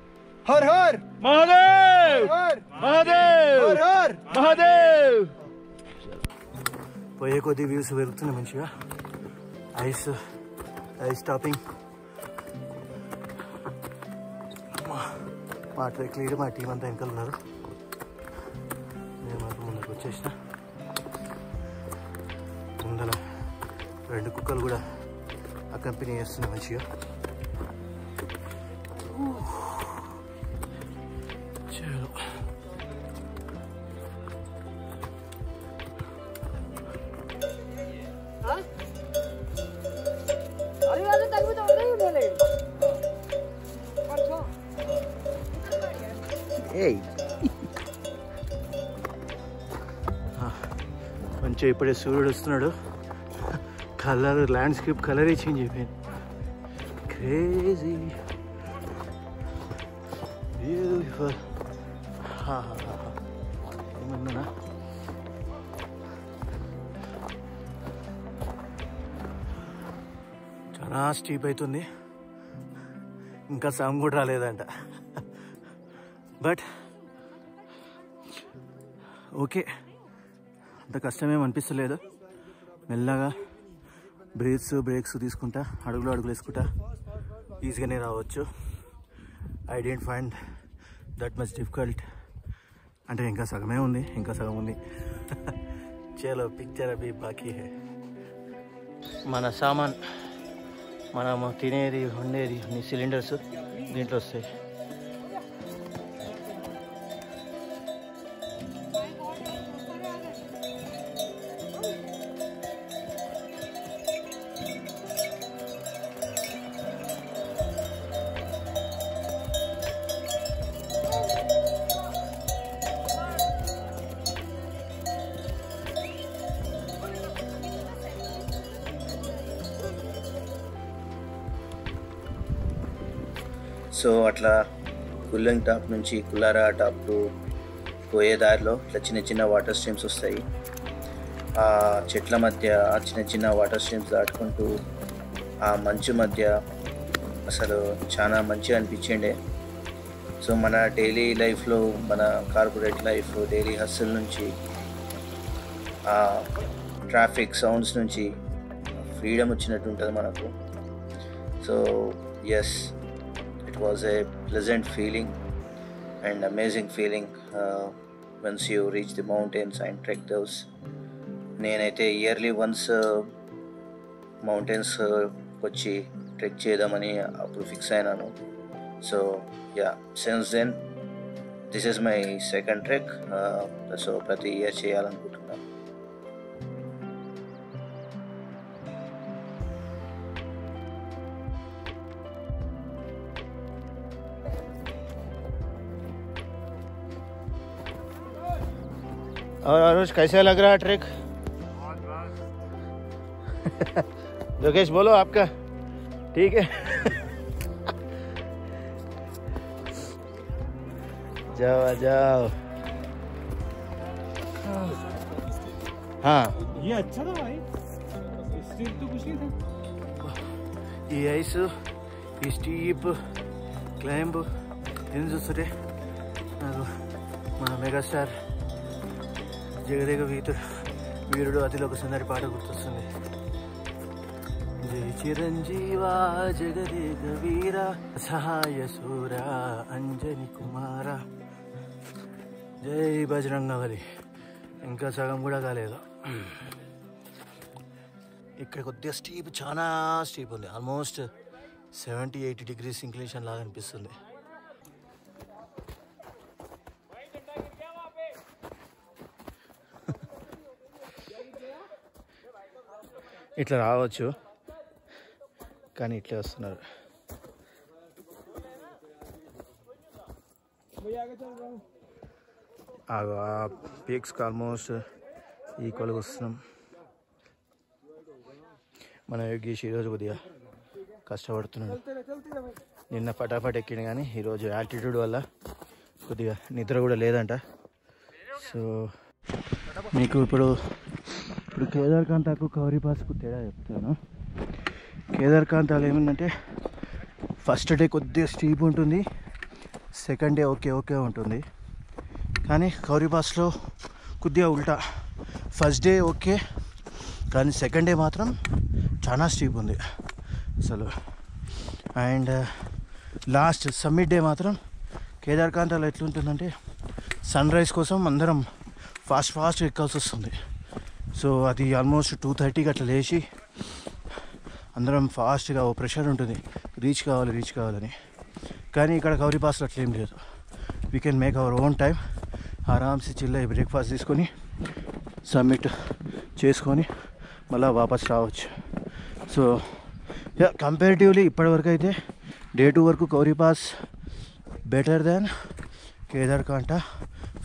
हर हर
महादेव,
हर
महादेव,
हर हर
महादेव. పోయే కొద్ది వ్యూస్ పెరుగుతున్నాయి మంచిగా. Ice topping. మా ట్రెక్ లీడర్ మా టీం అంతా వెనకాల ఉన్నారు. నేను మాత్రం ముందుకు వచ్చేసిన. ముందర 2 కుక్కలు కూడా అకంపెనీ చేస్తున్నాయి మంచిగా. చలో మంచిగా ఇప్పుడే సూర్యుడు వస్తున్నాడు. కలర్, ల్యాండ్స్కేప్ కలరే చేంజ్ అయిపోయింది. Crazy beautiful. ఏమన్నా చాలా స్టీప్ అవుతుంది. ఇంకా సౌండ్ కూడా రాలేదంట. బట్ ఓకే, అంత కష్టమేం అనిపిస్తలేదు. మెల్లగా బ్రేక్స్ తీసుకుంటా, అడుగులు వేసుకుంటా ఈజీగానే రావచ్చు. I don't find that much difficult. అంటే ఇంకా సగమే ఉంది, ఇంకా సగం ఉంది. చలో పిక్చర్ అవి బాకీ హై. మన సామాన్, మనము తినేది, ఉండేది, అన్ని సిలిండర్స్ దీంట్లో వస్తాయి. సో అట్లా కుల్లంగ్ టాప్ నుంచి కుల్లారా టాప్కు పోయే దారిలో ఇట్లా చిన్న వాటర్ స్ట్రీమ్స్ వస్తాయి. ఆ చెట్ల మధ్య ఆ చిన్న వాటర్ స్ట్రీమ్స్ దాటుకుంటూ ఆ మంచు మధ్య అసలు చాలా మంచిగా అనిపించిండే. సో మన డైలీ లైఫ్లో, మన కార్పొరేట్ లైఫ్, డైలీ హస్సల్ నుంచి, ఆ ట్రాఫిక్ సౌండ్స్ నుంచి ఫ్రీడమ్ వచ్చినట్టు ఉంటుంది మనకు. So yes, it was a pleasant feeling and amazing feeling once you reach the mountains and trek those. నేనైతే ఇయర్లీ వన్స్ మౌంటైన్స్ వచ్చి ట్రెక్ చేద్దామని అప్పుడు ఫిక్స్ అయినాను. So yeah, since then this is my second trek. So ప్రతి year చేయాలనుకుంటున్నాను. और अनुज कैसा लग रहा है ट्रेक? योगेश बोलो आपका. ठीक है. जाओ. हाँ,
ये अच्छा था भाई, स्टीप तो कुछ नहीं था.
ये आइस, स्टीप, क्लाइंब దీన్ని చూస్తుంటే నాకు మన మెగాస్టార్ జగదేక వీరుడు అతిలోక సుందరి పాట గుర్తొస్తుంది. జై చిరంజీవా జగదేక వీర సహాయ శూర అంజని కుమార జై బజరంగబలి. ఇంకా సగం కూడా కాలేదు. ఇక్కడ కొద్దిగా స్టీప్, చాలా స్టీప్ ఉంది. ఆల్మోస్ట్ 70-80 degrees ఇంక్లినేషన్ లాగా అనిపిస్తుంది. ఇట్లా రావచ్చు కానీ ఇట్లే వస్తున్నారు. ఆ పీక్స్కి ఆల్మోస్ట్ ఈక్వల్గా వస్తున్నాం. మన యోగేష్ ఈరోజు కొద్దిగా కష్టపడుతున్నాడు. నిన్న ఫటాఫట్ ఎక్కిండు కానీ ఈరోజు యాల్టిట్యూడ్ వల్ల కొద్దిగా నిద్ర కూడా లేదంట. సో మీకు ఇప్పుడు కేదార్కాంతాకు కౌరిపాస్కు తేడా చెప్తాను. కేదార్కాంతాలు ఏమిందంటే ఫస్ట్ డే కొద్దిగా స్టీప్ ఉంటుంది, సెకండ్ డే ఓకే ఉంటుంది. కానీ కౌరిపాస్లో కొద్దిగా ఉల్టా, ఫస్ట్ డే ఓకే కానీ సెకండ్ డే మాత్రం చాలా స్టీప్ ఉంది అసలు. అండ్ లాస్ట్ సమ్మిట్ డే మాత్రం కేదార్కాంతాలో ఎట్లుంటుందంటే సన్ రైజ్ కోసం అందరం ఫాస్ట్ ఎక్కాల్సి వస్తుంది. సో అది ఆల్మోస్ట్ 2:30కి అట్లా లేచి అందరం ఫాస్ట్గా ఓ ప్రెషర్ ఉంటుంది, రీచ్ కావాలని. కానీ ఇక్కడ కౌరిపాస్లో అట్లా ఏం లేదు. We can make our own time, ఆరామ్సే చిల్లై బ్రేక్ఫాస్ట్ తీసుకొని సబ్మిట్ చేసుకొని మళ్ళీ వాపస్ రావచ్చు. సో కంపారిటివ్లీ ఇప్పటివరకు అయితే డే 2 వరకు Kuari Pass better than Kedarkantha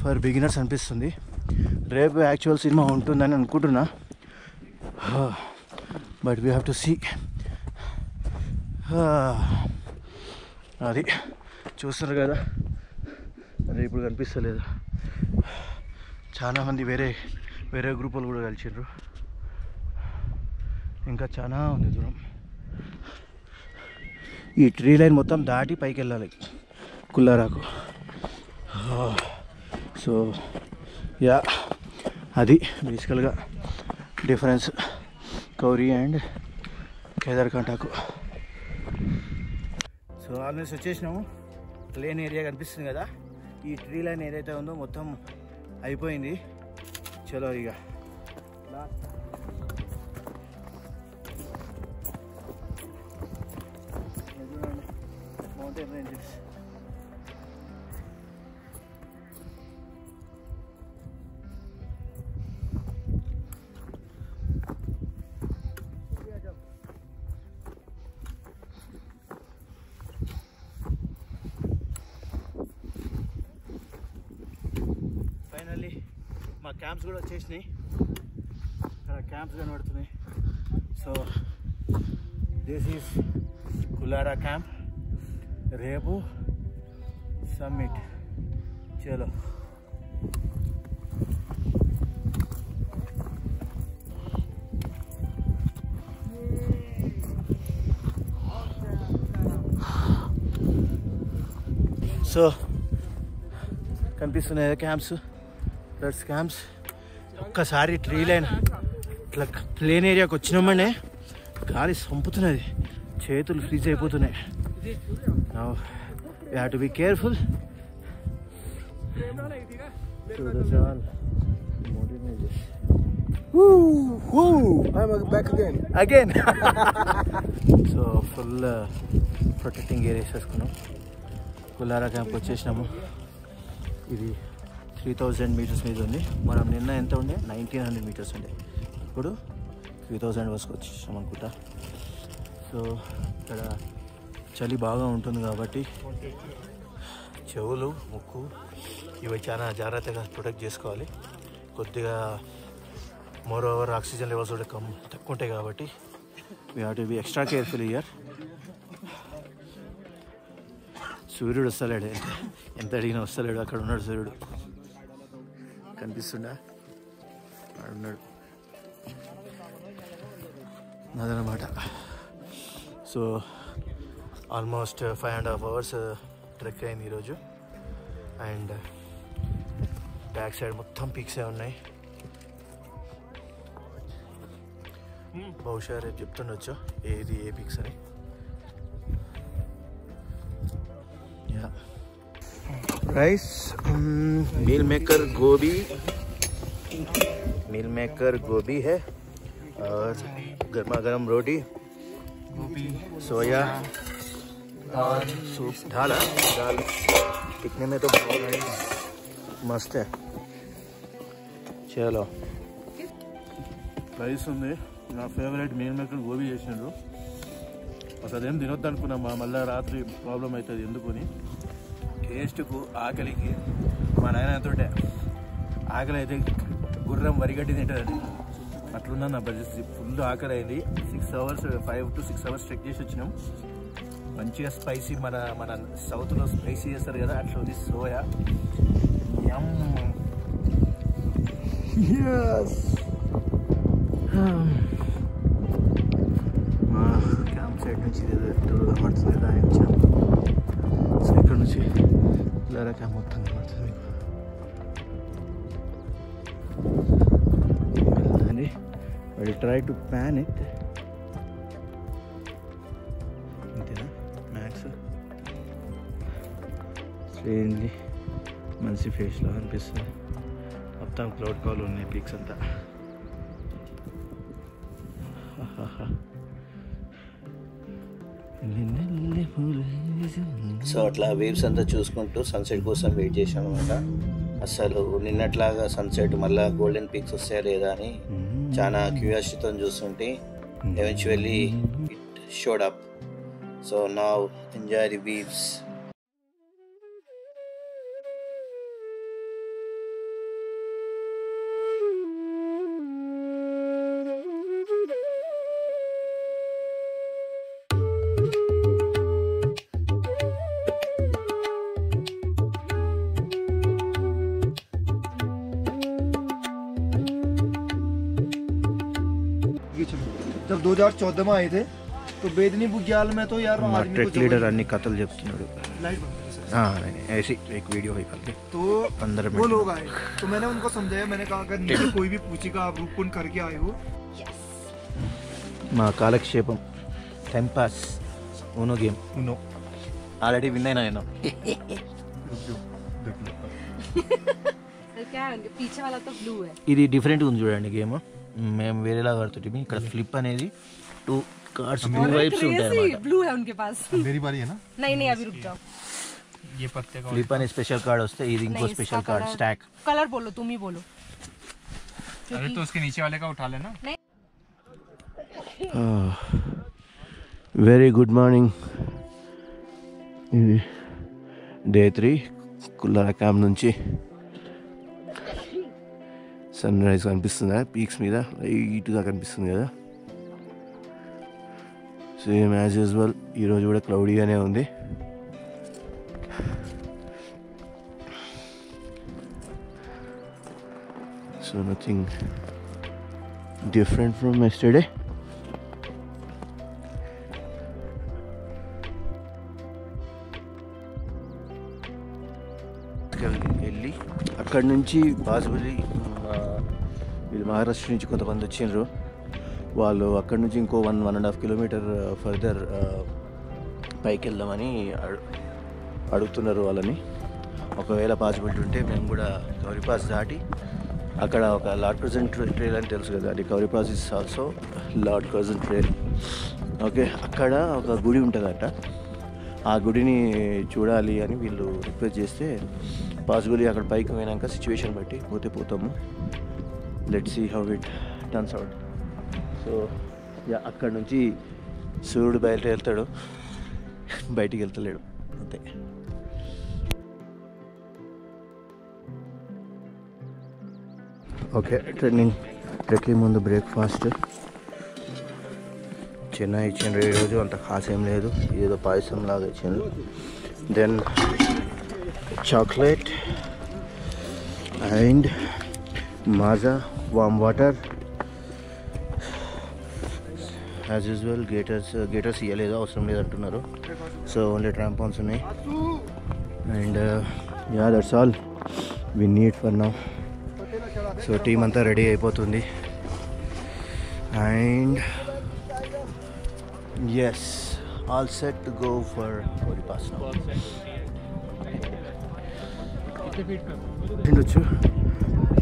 for beginners అనిపిస్తుంది. రేపు యాక్చువల్ సినిమా ఉంటుందని అనుకుంటున్నా, but we have to see. అది చూస్తున్నారు కదా, అది ఇప్పుడు కనిపిస్తలేదు. చాలామంది వేరే గ్రూపులు కూడా కలిసిండ్రు. ఇంకా చాలా ఉంది దూరం. ఈ ట్రీ లైన్ మొత్తం దాటి పైకి వెళ్ళాలి కుల్లారాకు. సో యా, అది బేసికల్గా డిఫరెన్స్ కౌరి అండ్ కేదార్కాంటకు. సో ఆల్మోస్ట్ వచ్చేసినాము. ప్లేన్ ఏరియా కనిపిస్తుంది కదా, ఈ ట్రీ లైన్ ఏదైతే ఉందో మొత్తం అయిపోయింది. చలో ఇక మౌంటైన్ రేంజెస్. ఫైనల్లీ మా క్యాంప్స్ కూడా వచ్చేసినాయి. అక్కడ క్యాంప్స్ కనబడుతున్నాయి. So this is Khullara camp. రేపు సమ్మిట్. చలో సో కనిపిస్తున్నాయి క్యాంప్స్, దట్స్ క్యాంప్స్. ఒక్కసారి ట్రీ లైన్ ఇట్లా ప్లేన్ ఏరియాకి వచ్చినామనే గాలి సంపుతున్నది, చేతులు ఫ్రీజ్ అయిపోతున్నాయి. Now we have to be careful. So that's all.
Woo! I'm back again.
So full protecting areas వేసుకున్నాం. కుల్లారా క్యాంప్కి వచ్చేసినాము. ఇది 3000 meters మీద ఉంది. మనం నిన్న ఎంత ఉండే 1900 meters ఉండే, ఇప్పుడు 3000 వరకు వచ్చేసాం అనుకుంటా. సో ఇక్కడ చలి బాగా ఉంటుంది కాబట్టి చెవులు, ముక్కు ఇవి చాలా జాగ్రత్తగా ప్రొటెక్ట్ చేసుకోవాలి. కొద్దిగా మోర్ ఓవర్ ఆక్సిజన్ లెవెల్స్ కూడా తక్కువ ఉంటాయి కాబట్టి we have to be extra careful year. సూర్యుడు వస్తలేడు, ఎంత అడిగినా వస్తలేడు. అక్కడ ఉన్నాడు సూర్యుడు, కనిపిస్తుండా? ఉన్నాడు అదనమాట. సో ఆల్మోస్ట్ 5.5 hours ట్రెక్ అయింది ఈరోజు. అండ్ బ్యాక్ సైడ్ మొత్తం పీక్సే ఉన్నాయి. బహుశా రేపు చెప్తుండొచ్చు ఏది ఏ పీక్స్ అని. రైస్, मील मेकर गोभी है और गर्मा गर्म रोटी, सोया और सूप. दाल दिखने में तो बहुत मस्त है. चलो, రైస్ ఉంది. నా ఫేవరెట్ మీల్ మేకర్ గోబీ చేసినారు. అసలు ఏం తినొద్దు అనుకున్నామా, మళ్ళీ రాత్రి ప్రాబ్లం అవుతుంది ఎందుకుని. టేస్ట్కు ఆకలికి మా నాయనతోటే ఆకలి అయితే గుర్రం వరిగడ్డి తింటుందండి. అట్లున్నా నా పరిస్థితి. ఫుల్ ఆకలి అయింది. 5 to 6 hours ట్రెక్ చేసి వచ్చినాం. మంచిగా స్పైసీ, మన సౌత్లో స్పైసీ చేస్తారు కదా, అట్లా ఉంది. సోయా మా క్యాంప్ సైడ్ నుంచి కనబడుతుంది రాయించాం. సో ఇక్కడ నుంచి ఇలా క్యాంప్ మొత్తం కనబడుతుంది. But I try to pan it. అంతేనా మ్యాక్స్. స్ట్రేంజ్లీ మంచి ఫేస్లో అనిపిస్తుంది. మొత్తం క్లౌడ్ కాల్ ఉన్నాయి పీక్స్ అంతా. సో అట్లా వేవ్స్ అంతా చూసుకుంటూ సన్సెట్ కోసం వెయిట్ చేశాను అనమాట. అసలు నిన్నట్లాగా సన్సెట్ మళ్ళీ గోల్డెన్ పీక్స్ వస్తాయా లేదా అని చాలా క్యూరియాసిటీతో చూస్తుంటే eventually it showed up. So now enjoy the waves.
जब 2014 में आए थे तो बेदनी बुग्याल में तो यार
ट्रैक लीडर अन्नी कथल చెప్తున్నాడు.
लाइट
ऐसी एक वीडियो है कल
तो 15 मिनट वो लोग आए तो मैंने उनको समझाया. मैंने कहा अगर नीचे कोई भी पूछेगा आप रूप कौन करके आए हो.
మా కాలక్షేపం time pass ఊనో game. ఊనో already win అయినా నేను.
पीछे वाला तो ब्लू है.
ఇది డిఫరెంట్ ఉంది చూడండి గేమ్. మేము వేరేలా ఆడుతుంటే ఇక్కడ ఫ్లిప్ అనేది 2 కార్డ్స్ 2 వైప్స్ ఉంటాయి అన్నమాట.
ब्लू है उनके पास.
मेरी बारी है ना.
नहीं अभी रुक जाओ.
ये पत्ते का
ఫ్లిప్ అనే స్పెషల్ కార్డ్ వస్తే ఇది ఇంకో స్పెషల్ కార్డ్ స్టాక్.
कलर बोलो, तुम ही बोलो.
अरे तो उसके नीचे वाले का उठा लेना.
Very good morning. ఇది డే 3 కుల్లార క్యాంప్ నుంచి సన్ రైజ్ కనిపిస్తుందా పీక్స్ మీద లైట్గా కనిపిస్తుంది కదా. సేమ్ యాజ్ యూజువల్ ఈరోజు కూడా క్లౌడీగానే ఉంది. So nothing different from yesterday. వెళ్ళి అక్కడి నుంచి పాసిబిలీ వీళ్ళు మహారాష్ట్ర నుంచి కొంతమంది వచ్చిండ్రు. వాళ్ళు అక్కడి నుంచి ఇంకో 1.5 కిలోమీటర్ ఫర్దర్ పైకి వెళ్దామని అడుగుతున్నారు వాళ్ళని. ఒకవేళ పాసిబిలిటీ ఉంటే మేము కూడా కౌరీ పాస్ దాటి అక్కడ ఒక లార్డ్ కర్జన్ ట్రైల్ అని తెలుసు కదా, అది Kuari Pass is also Lord Curzon trail. Okay, అక్కడ ఒక గుడి ఉంటుందట. ఆ గుడిని చూడాలి అని వీళ్ళు రిక్వెస్ట్ చేస్తే పాసిబిలీ అక్కడ పైకి పోయినాక సిచ్యువేషన్ బట్టి పోతే పోతాము. Let's see how it turns out. So అక్కడ నుంచి సూర్యుడు బయట వెళ్తాడు, బయటికి వెళ్తలేడు అంతే. ఓకే, ట్రెక్కింగ్ ముందు బ్రేక్ఫాస్ట్ చిన్న ఇచ్చిండ్రు. ఈరోజు అంత ఖాస్ ఏం లేదు, ఏదో పాయసం లాగా ఇచ్చిండ్రు. Then chocolate and Maaza warm water. As usual gaiters ఇవ్వలేదు, అవసరం లేదు అంటున్నారు. సో ఓన్లీ ట్రాంపాన్స్ ఉన్నాయి. And yeah that's all we need for now. So team అంతా రెడీ అయిపోతుంది. And yes, all set to go for Gauri pass now. ఉండొచ్చు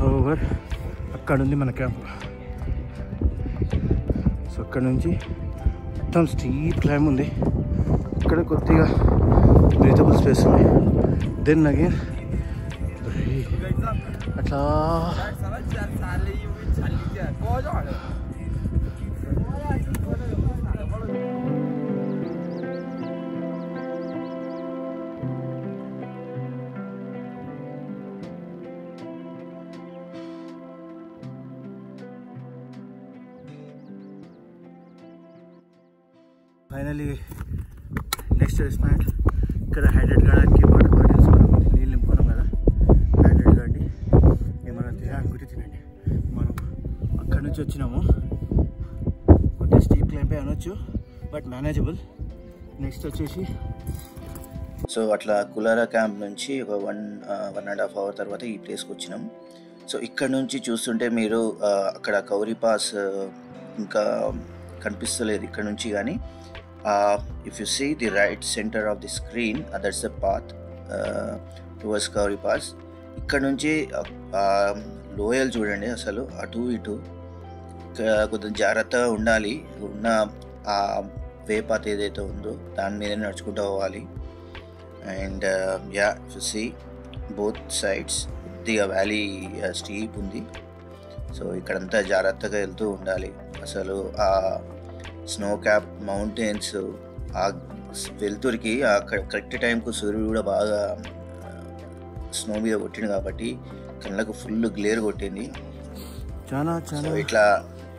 over అక్కడ ఉంది మన క్యాంప్. సో అక్కడ నుంచి మొత్తం స్టీప్ క్లైమ్ ఉంది. ఇక్కడ కొద్దిగా బ్రీతబుల్ స్పేస్ ఉంది. దెన్ అగైన్ అట్లా ఫైనలీ నెక్స్ట్ రెస్పాండ్. ఇక్కడ హైడ్రేట్ కావడానికి వాటర్ బాటిల్స్ నీళ్ళు నింపుకున్నాం కదా, హైడ్రేట్ కాండి. ఏమైనా తినాలనుకుంటే తినండి. మనం అక్కడి నుంచి వచ్చినాము. కొద్దిగా స్టీప్ క్లైంపై అనొచ్చు, బట్ మేనేజబుల్. నెక్స్ట్ వచ్చేసి సో అట్లా కులారా క్యాంప్ నుంచి ఒక 1.5 hour తర్వాత ఈ ప్లేస్కి వచ్చినాం. సో ఇక్కడ నుంచి చూస్తుంటే మీరు అక్కడ గౌరీ పాస్ ఇంకా కనిపిస్తలేదు ఇక్కడ నుంచి. కానీ if you see the right center of the screen, that's the path towards Gauri Pass. ఇక్కడ నుంచి లోయలు చూడండి, అసలు అటు ఇటు కొంచెం జాగ్రత్తగా ఉండాలి. ఉన్న ఆ వే పాత్ ఏదైతే ఉందో దాని మీద నడుచుకుంటూ పోవాలి. And yeah you see both sides కొద్దిగా వ్యాలీ స్టీప్ ఉంది. సో ఇక్కడంతా జాగ్రత్తగా వెళ్తూ ఉండాలి. అసలు ఆ స్నో క్యాప్ మౌంటైన్స్ ఆ వెలుతురికి అక్కడ కరెక్ట్ టైంకు సూర్యుడు కూడా బాగా స్నో మీద కొట్టింది కాబట్టి కళ్ళకు ఫుల్ గ్లేర్ కొట్టింది. చాలా చాలా ఇట్లా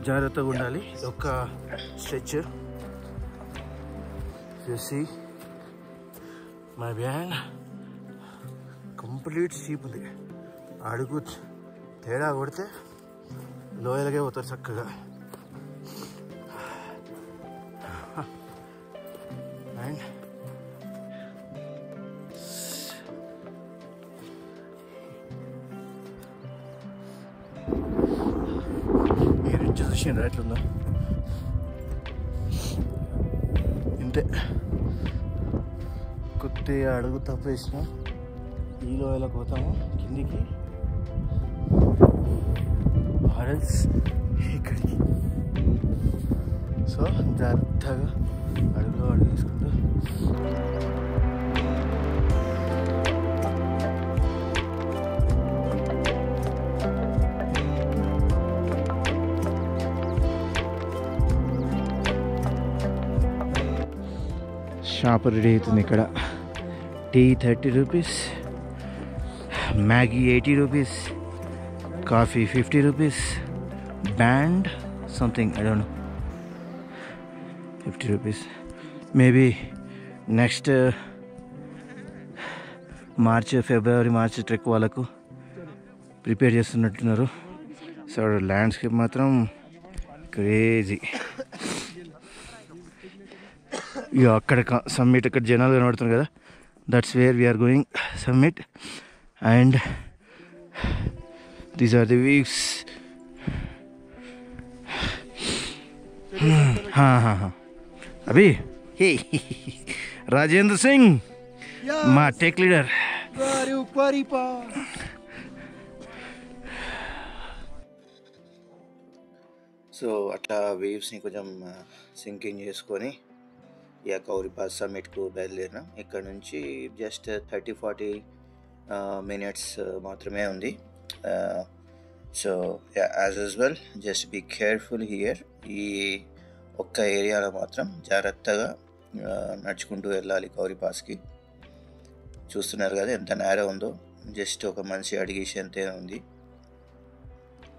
జాగ్రత్తగా ఉండాలి. ఒక స్ట్రెచ్ చూసి మై బ్యాన్ కంప్లీట్ స్టీప్ ఉంది. అడుగు తేడా కొడితే లోయలకే పోతారు చక్కగా. అండ్ మీరు చూసిండ్రా ఎట్లుందో, ఇంతే. కొద్దిగా అడుగు తప్పేసిన ఈ లోయలకు పోతాము కిందికి, ఆర్ఎల్స్ ఇక్కడికి. సో జాగ్రత్తగా అడుగులో అడుగు తీసుకుంటూ షాప్ రెడీ అవుతుంది. ఇక్కడ tea 30 rupees, Maggi 80 rupees, coffee 50 rupees, band something I don't know 50 rupees. Maybe next February March trek వాళ్ళకు ప్రిపేర్ చేస్తున్నట్టున్నారు. సో ల్యాండ్స్కేప్ మాత్రం క్రేజీ. ఇక అక్కడ సమ్మిట్, అక్కడ జనాలు కనబడుతున్నారు కదా, that's where we are going, summit. And these are the views. Abhi Rajendra Singh మా టెక్ లీడర్. సో అట్లా వేవ్స్ని కొంచెం సింకింగ్ చేసుకొని ఇక గౌరీ పాస్ సమ్మిట్కు బయలుదేరినాం. ఇక్కడ నుంచి జస్ట్ 30-40 minutes మాత్రమే ఉంది. So as usual just be careful here. ఈ ఒక్క ఏరియాలో మాత్రం జాగ్రత్తగా నడుచుకుంటూ వెళ్ళాలి గౌరీ పాస్కి. చూస్తున్నారు కదా ఎంత నేరో ఉందో, జస్ట్ ఒక మనిషి అడిగేసి అంతే ఉంది.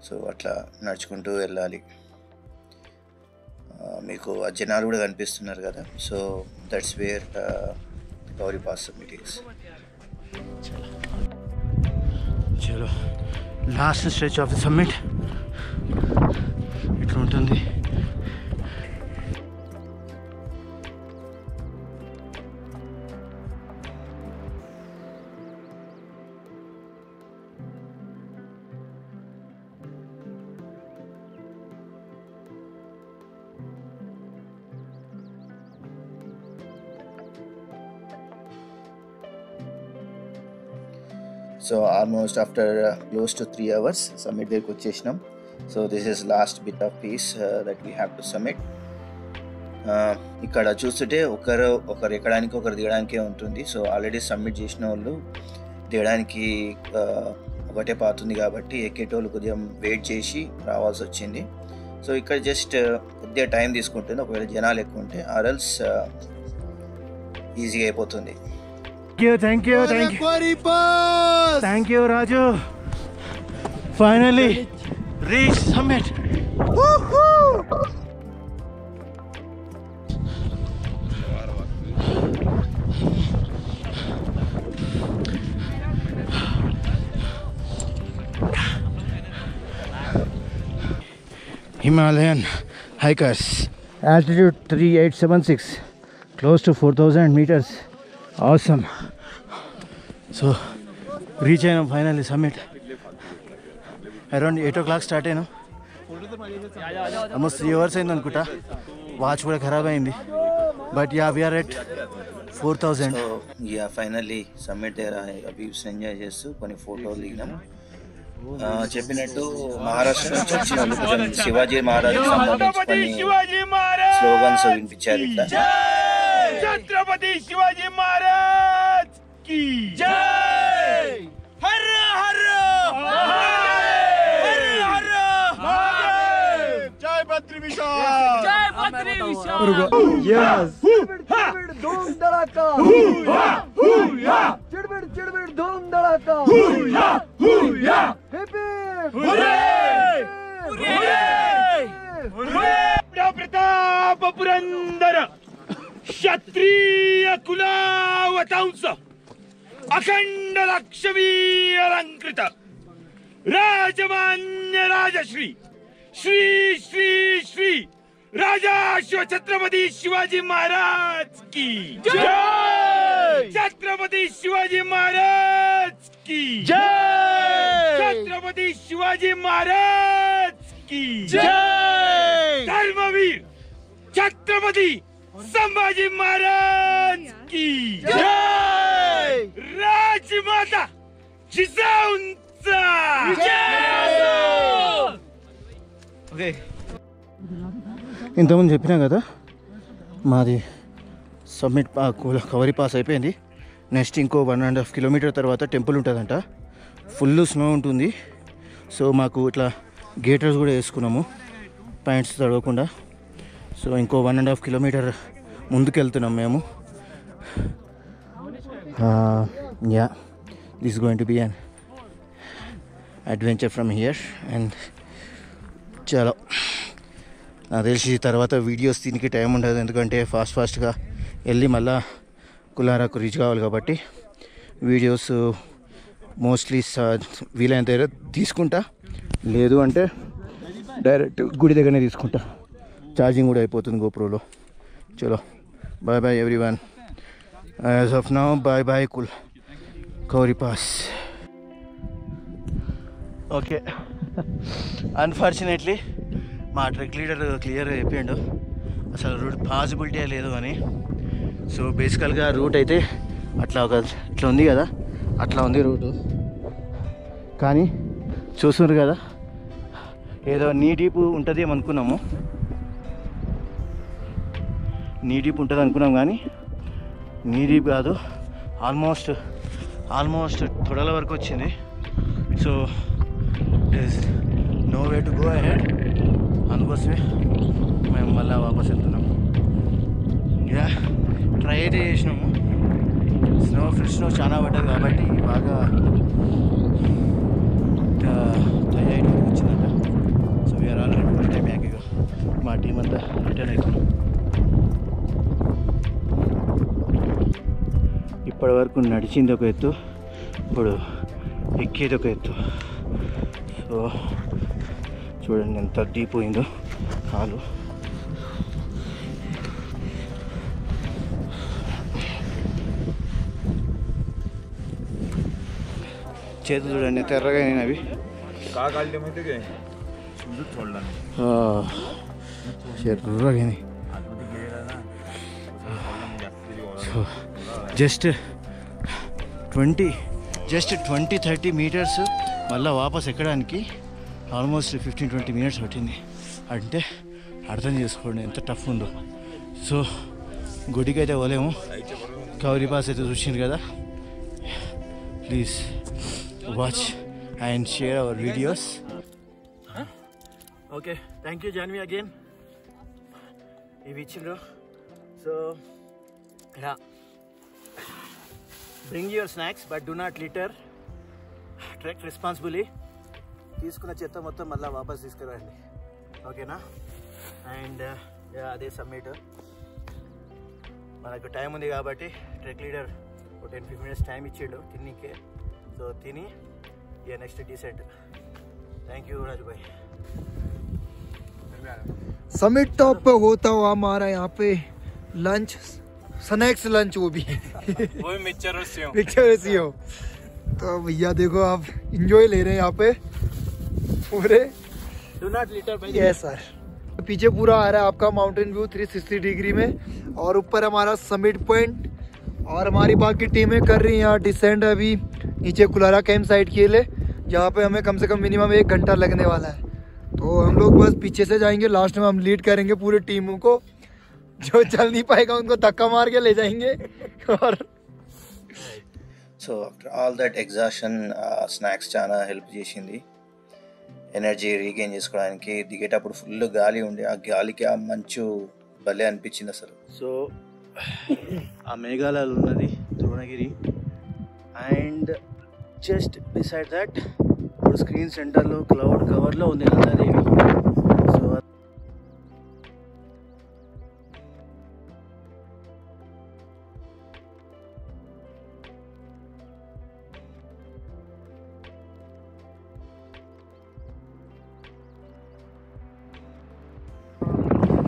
సో అట్లా నడుచుకుంటూ వెళ్ళాలి. మీకు ఆ జనాలు కూడా కనిపిస్తున్నారు కదా. So that's where Gauri pass summit is. చలో last stretch of the summit ఇట్లా ఉంటుంది. So almost after close to 3 hours summit దగ్గరికి వచ్చేసినాం. So this is last bit of piece that we have to submit. ఇక్కడ చూస్తుంటే ఒకరు ఎక్కడానికి ఒకరు దిగడానికే ఉంటుంది. సో ఆల్రెడీ సబ్మిట్ చేసిన వాళ్ళు దిగడానికి ఒకటే పాతుంది కాబట్టి ఎక్కేటోళ్ళు కొద్దిగా వెయిట్ చేసి రావాల్సి వచ్చింది. సో ఇక్కడ జస్ట్ కొద్దిగా టైం తీసుకుంటుంది. ఒకవేళ జనాలు ఎక్కువ ఉంటే ఆర్ఎల్స్ ఈజీగా అయిపోతుంది.
Thank you Raju. Finally reach summit. Himalayan hikers, altitude 3876, close to 4000 meters. Awesome. So reach అయినా finally summit. Around 8 o'clock start అయినా. Almost 3 hours అయింది అనుకుంటా. వాచ్ కూడా ఖరాబ్ అయింది. But yeah, we are at 4000.
So yeah finally summit దగ్గర views enjoy చేస్తూ కొన్ని ఫోటోలు దిగినాం. చెప్పినట్టు మహారాష్ట్ర నుంచి వచ్చిన వాళ్ళు కొంచెం శివాజీ మహారాజ్ సంబంధించి కొన్ని స్లోగన్స్ వినిపించారు. ఇట్లా
ఛత్రపతి శివాజీ మహారాజ్ కి జై, హర హర జై బద్రీ విశాల్, జై బద్రీ విశాల్.
Yes.
धूम धड़ाका,
चिड़बिड़ धूम धड़ाका. Hip hip.
प्रताप पुरंदर क्षत्रिय कुलावतांस अखंड लक्ष्मी अलंकृत राजमान्य राजश्री श्री श्री श्री राजा शिव छत्रपति शिवाजी महाराज की जय, छत्रपति शिवाजी महाराज की जय, छत्रपति शिवाजी महाराज की जय, धर्मवीर छत्रपति संभाजी महाराज की जय, राजमाता जिजाऊंचा जय.
ఓకే, ఇంతకుముందు చెప్పినా కదా మాది సబ్మిట్ కవరి పాస్ అయిపోయింది. నెక్స్ట్ ఇంకో 1.5 kilometer తర్వాత టెంపుల్ ఉంటుందంట. ఫుల్ స్నో ఉంటుంది. సో మాకు ఇట్లా గేటర్స్ కూడా వేసుకున్నాము ప్యాంట్స్ తడవకుండా. సో ఇంకో 1.5 kilometer ముందుకు వెళ్తున్నాం మేము. Yeah, this going to be an adventure from here. And చలో, నాకు తెలిసి తర్వాత వీడియోస్ దీనికి టైం ఉండదు, ఎందుకంటే ఫాస్ట్గా వెళ్ళి మళ్ళా కులారాకు రీచ్ కావాలి కాబట్టి వీడియోస్ మోస్ట్లీ వీలైనంత దగ్గర తీసుకుంటా, లేదు అంటే డైరెక్ట్ గుడి దగ్గరనే తీసుకుంటా. ఛార్జింగ్ కూడా అయిపోతుంది గోప్రోలో. చలో, bye bye everyone. As of now bye bye Kuari pass. Okay, unfortunately మా ట్రెక్ లీడర్ క్లియర్గా చెప్పిండు అసలు రూట్ పాసిబిలిటీ లేదు అని. సో బేసికల్గా రూట్ అయితే ఇట్లా ఉంది కదా, అట్లా ఉంది రూటు. కానీ చూస్తున్నారు కదా, ఏదో నీ డీప్ ఉంటుంది అనుకున్నాము, నీ డీప్ ఉంటుంది అనుకున్నాం కానీ నీ డీప్ కాదు, ఆల్మోస్ట్ తొడల వరకు వచ్చింది. So is no way to go ahead. అందుకోసమే మేము మళ్ళీ వాపస్ వెళ్తున్నాం. యా, ట్రై అయితే చేసినాము. స్నో చాలా పడ్డది కాబట్టి బాగా 38 వరకు వచ్చిందంట. So we are already full time back. ఇక మా టీం అంతా రిటర్న్ అవుతున్నాం. ఇప్పటి వరకు నడిచింది ఒక ఎత్తు, ఇప్పుడు ఎక్కేది ఒక ఎత్తు. సో చూడండి ఎంత డీప్ పోయిందో కాలు. చేతులు చూడండి తెర్రగా అయినవి. ఎర్రగా. సో జస్ట్ 20
జస్ట్ 20-30 మీటర్స్ మళ్ళీ వాపస్ ఎక్కడానికి ఆల్మోస్ట్ 15-20 మినిట్స్ పట్టింది. అంటే అర్థం చేసుకోండి ఎంత టఫ్ ఉందో. సో గుడికి అయితే పోలేము, కౌరి పాస్ అయితే చూసింది కదా. Please watch and share our videos. Okay, thank you Janvi again. ఇవి ఇచ్చిండ్రు. So bring your snacks but do not litter. Trek responsibly. తీసుకున్న చెత్త మొత్తం మళ్ళీ వాపస్ తీసుకురండి, ఓకేనా? అండ్ అదే సమ్మిట్. మనకు టైం ఉంది కాబట్టి ట్రెక్ లీడర్ ఒక 10-15 మినిట్స్ టైం ఇచ్చాడు తిన్నీకే. సో తిని ఇక next decide. Thank you Raju Bhai.
Summit top पे होता हुआ हमारा यहाँ पे लंच, स्नैक्स लंच, वो भी
मिक्सचर
पिक्चर ऐसी हो. तो भैया देखो आप इंजॉय ले रहे हैं यहाँ पे पूरे.
डू नॉट लिटर भाई.
Yes sir. पीछे पूरा आ रहा है आपका माउंटेन व्यू 360 डिग्री में, और ऊपर हमारा समिट पॉइंट. और हमारी बाकी टीमें कर रही हैं यहाँ डिसेंड अभी नीचे कुलारा कैंप साइट के लिए, जहाँ पे हमें कम से कम मिनिमम 1 घंटा लगने वाला है. तो हम लोग बस पीछे से जाएंगे, लास्ट में हम लीड करेंगे पूरी टीमों को. जो चल नहीं पाएगा उनको धक्का मार के ले जाएंगे. और
so after all that exhaustion snacks చాలా హెల్ప్ చేసింది ఎనర్జీ రీగెయిన్ చేసుకోవడానికి. దిగేటప్పుడు ఫుల్ గాలి ఉండే, ఆ గాలికి ఆ మంచు భలే అనిపించింది అసలు. సో ఆ మేఘాలలో ఉన్నది Dronagiri, and just beside that ఇప్పుడు స్క్రీన్ సెంటర్లో క్లౌడ్ కవర్లో ఉంది నందాదేవి. సో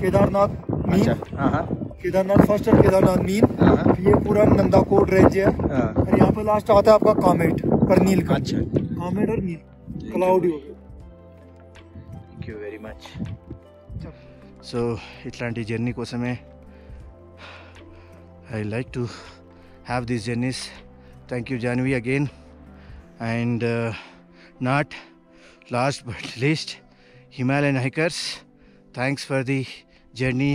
केदारनाथ मीन,
हाँ
केदारनाथ फर्स्ट और केदारनाथ मीन, ये पूरा नंदाकोट रेंज है. और यहाँ पे लास्ट आता है आपका कामेट और नीलकंठ.
अच्छा,
कामेट और नील क्लाउडी हो गया.
Thank you very much. So ఇట్లాంటి జర్నీ కోసమే I like to have these journeys. Thank you Janvi again. And not last but least, Himalayan hikers, thanks for the journey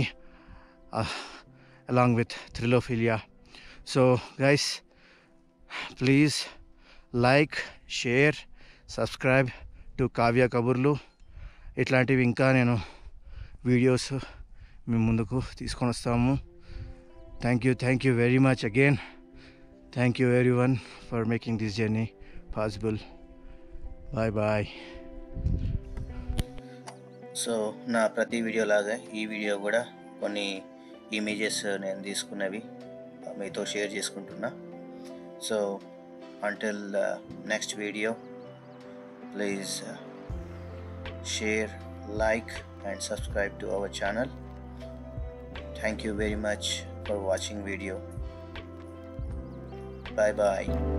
along with Trilophilia. So guys, please like, share, subscribe to Kavya Kaburlu. ఇట్లాంటివి ఇంకా నేను videos మీ ముందుకు తీసుకొని వస్తాము. Thank you very much again. Thank you everyone for making this journey possible. Bye bye. So నా ప్రతి video లాగా ఈ వీడియో కూడా కొన్ని ఇమేజెస్ నేను తీసుకున్నవి మీతో షేర్ చేసుకుంటున్నా. So until next video, please share, like and subscribe to our channel. Thank you very much for watching video. Bye bye.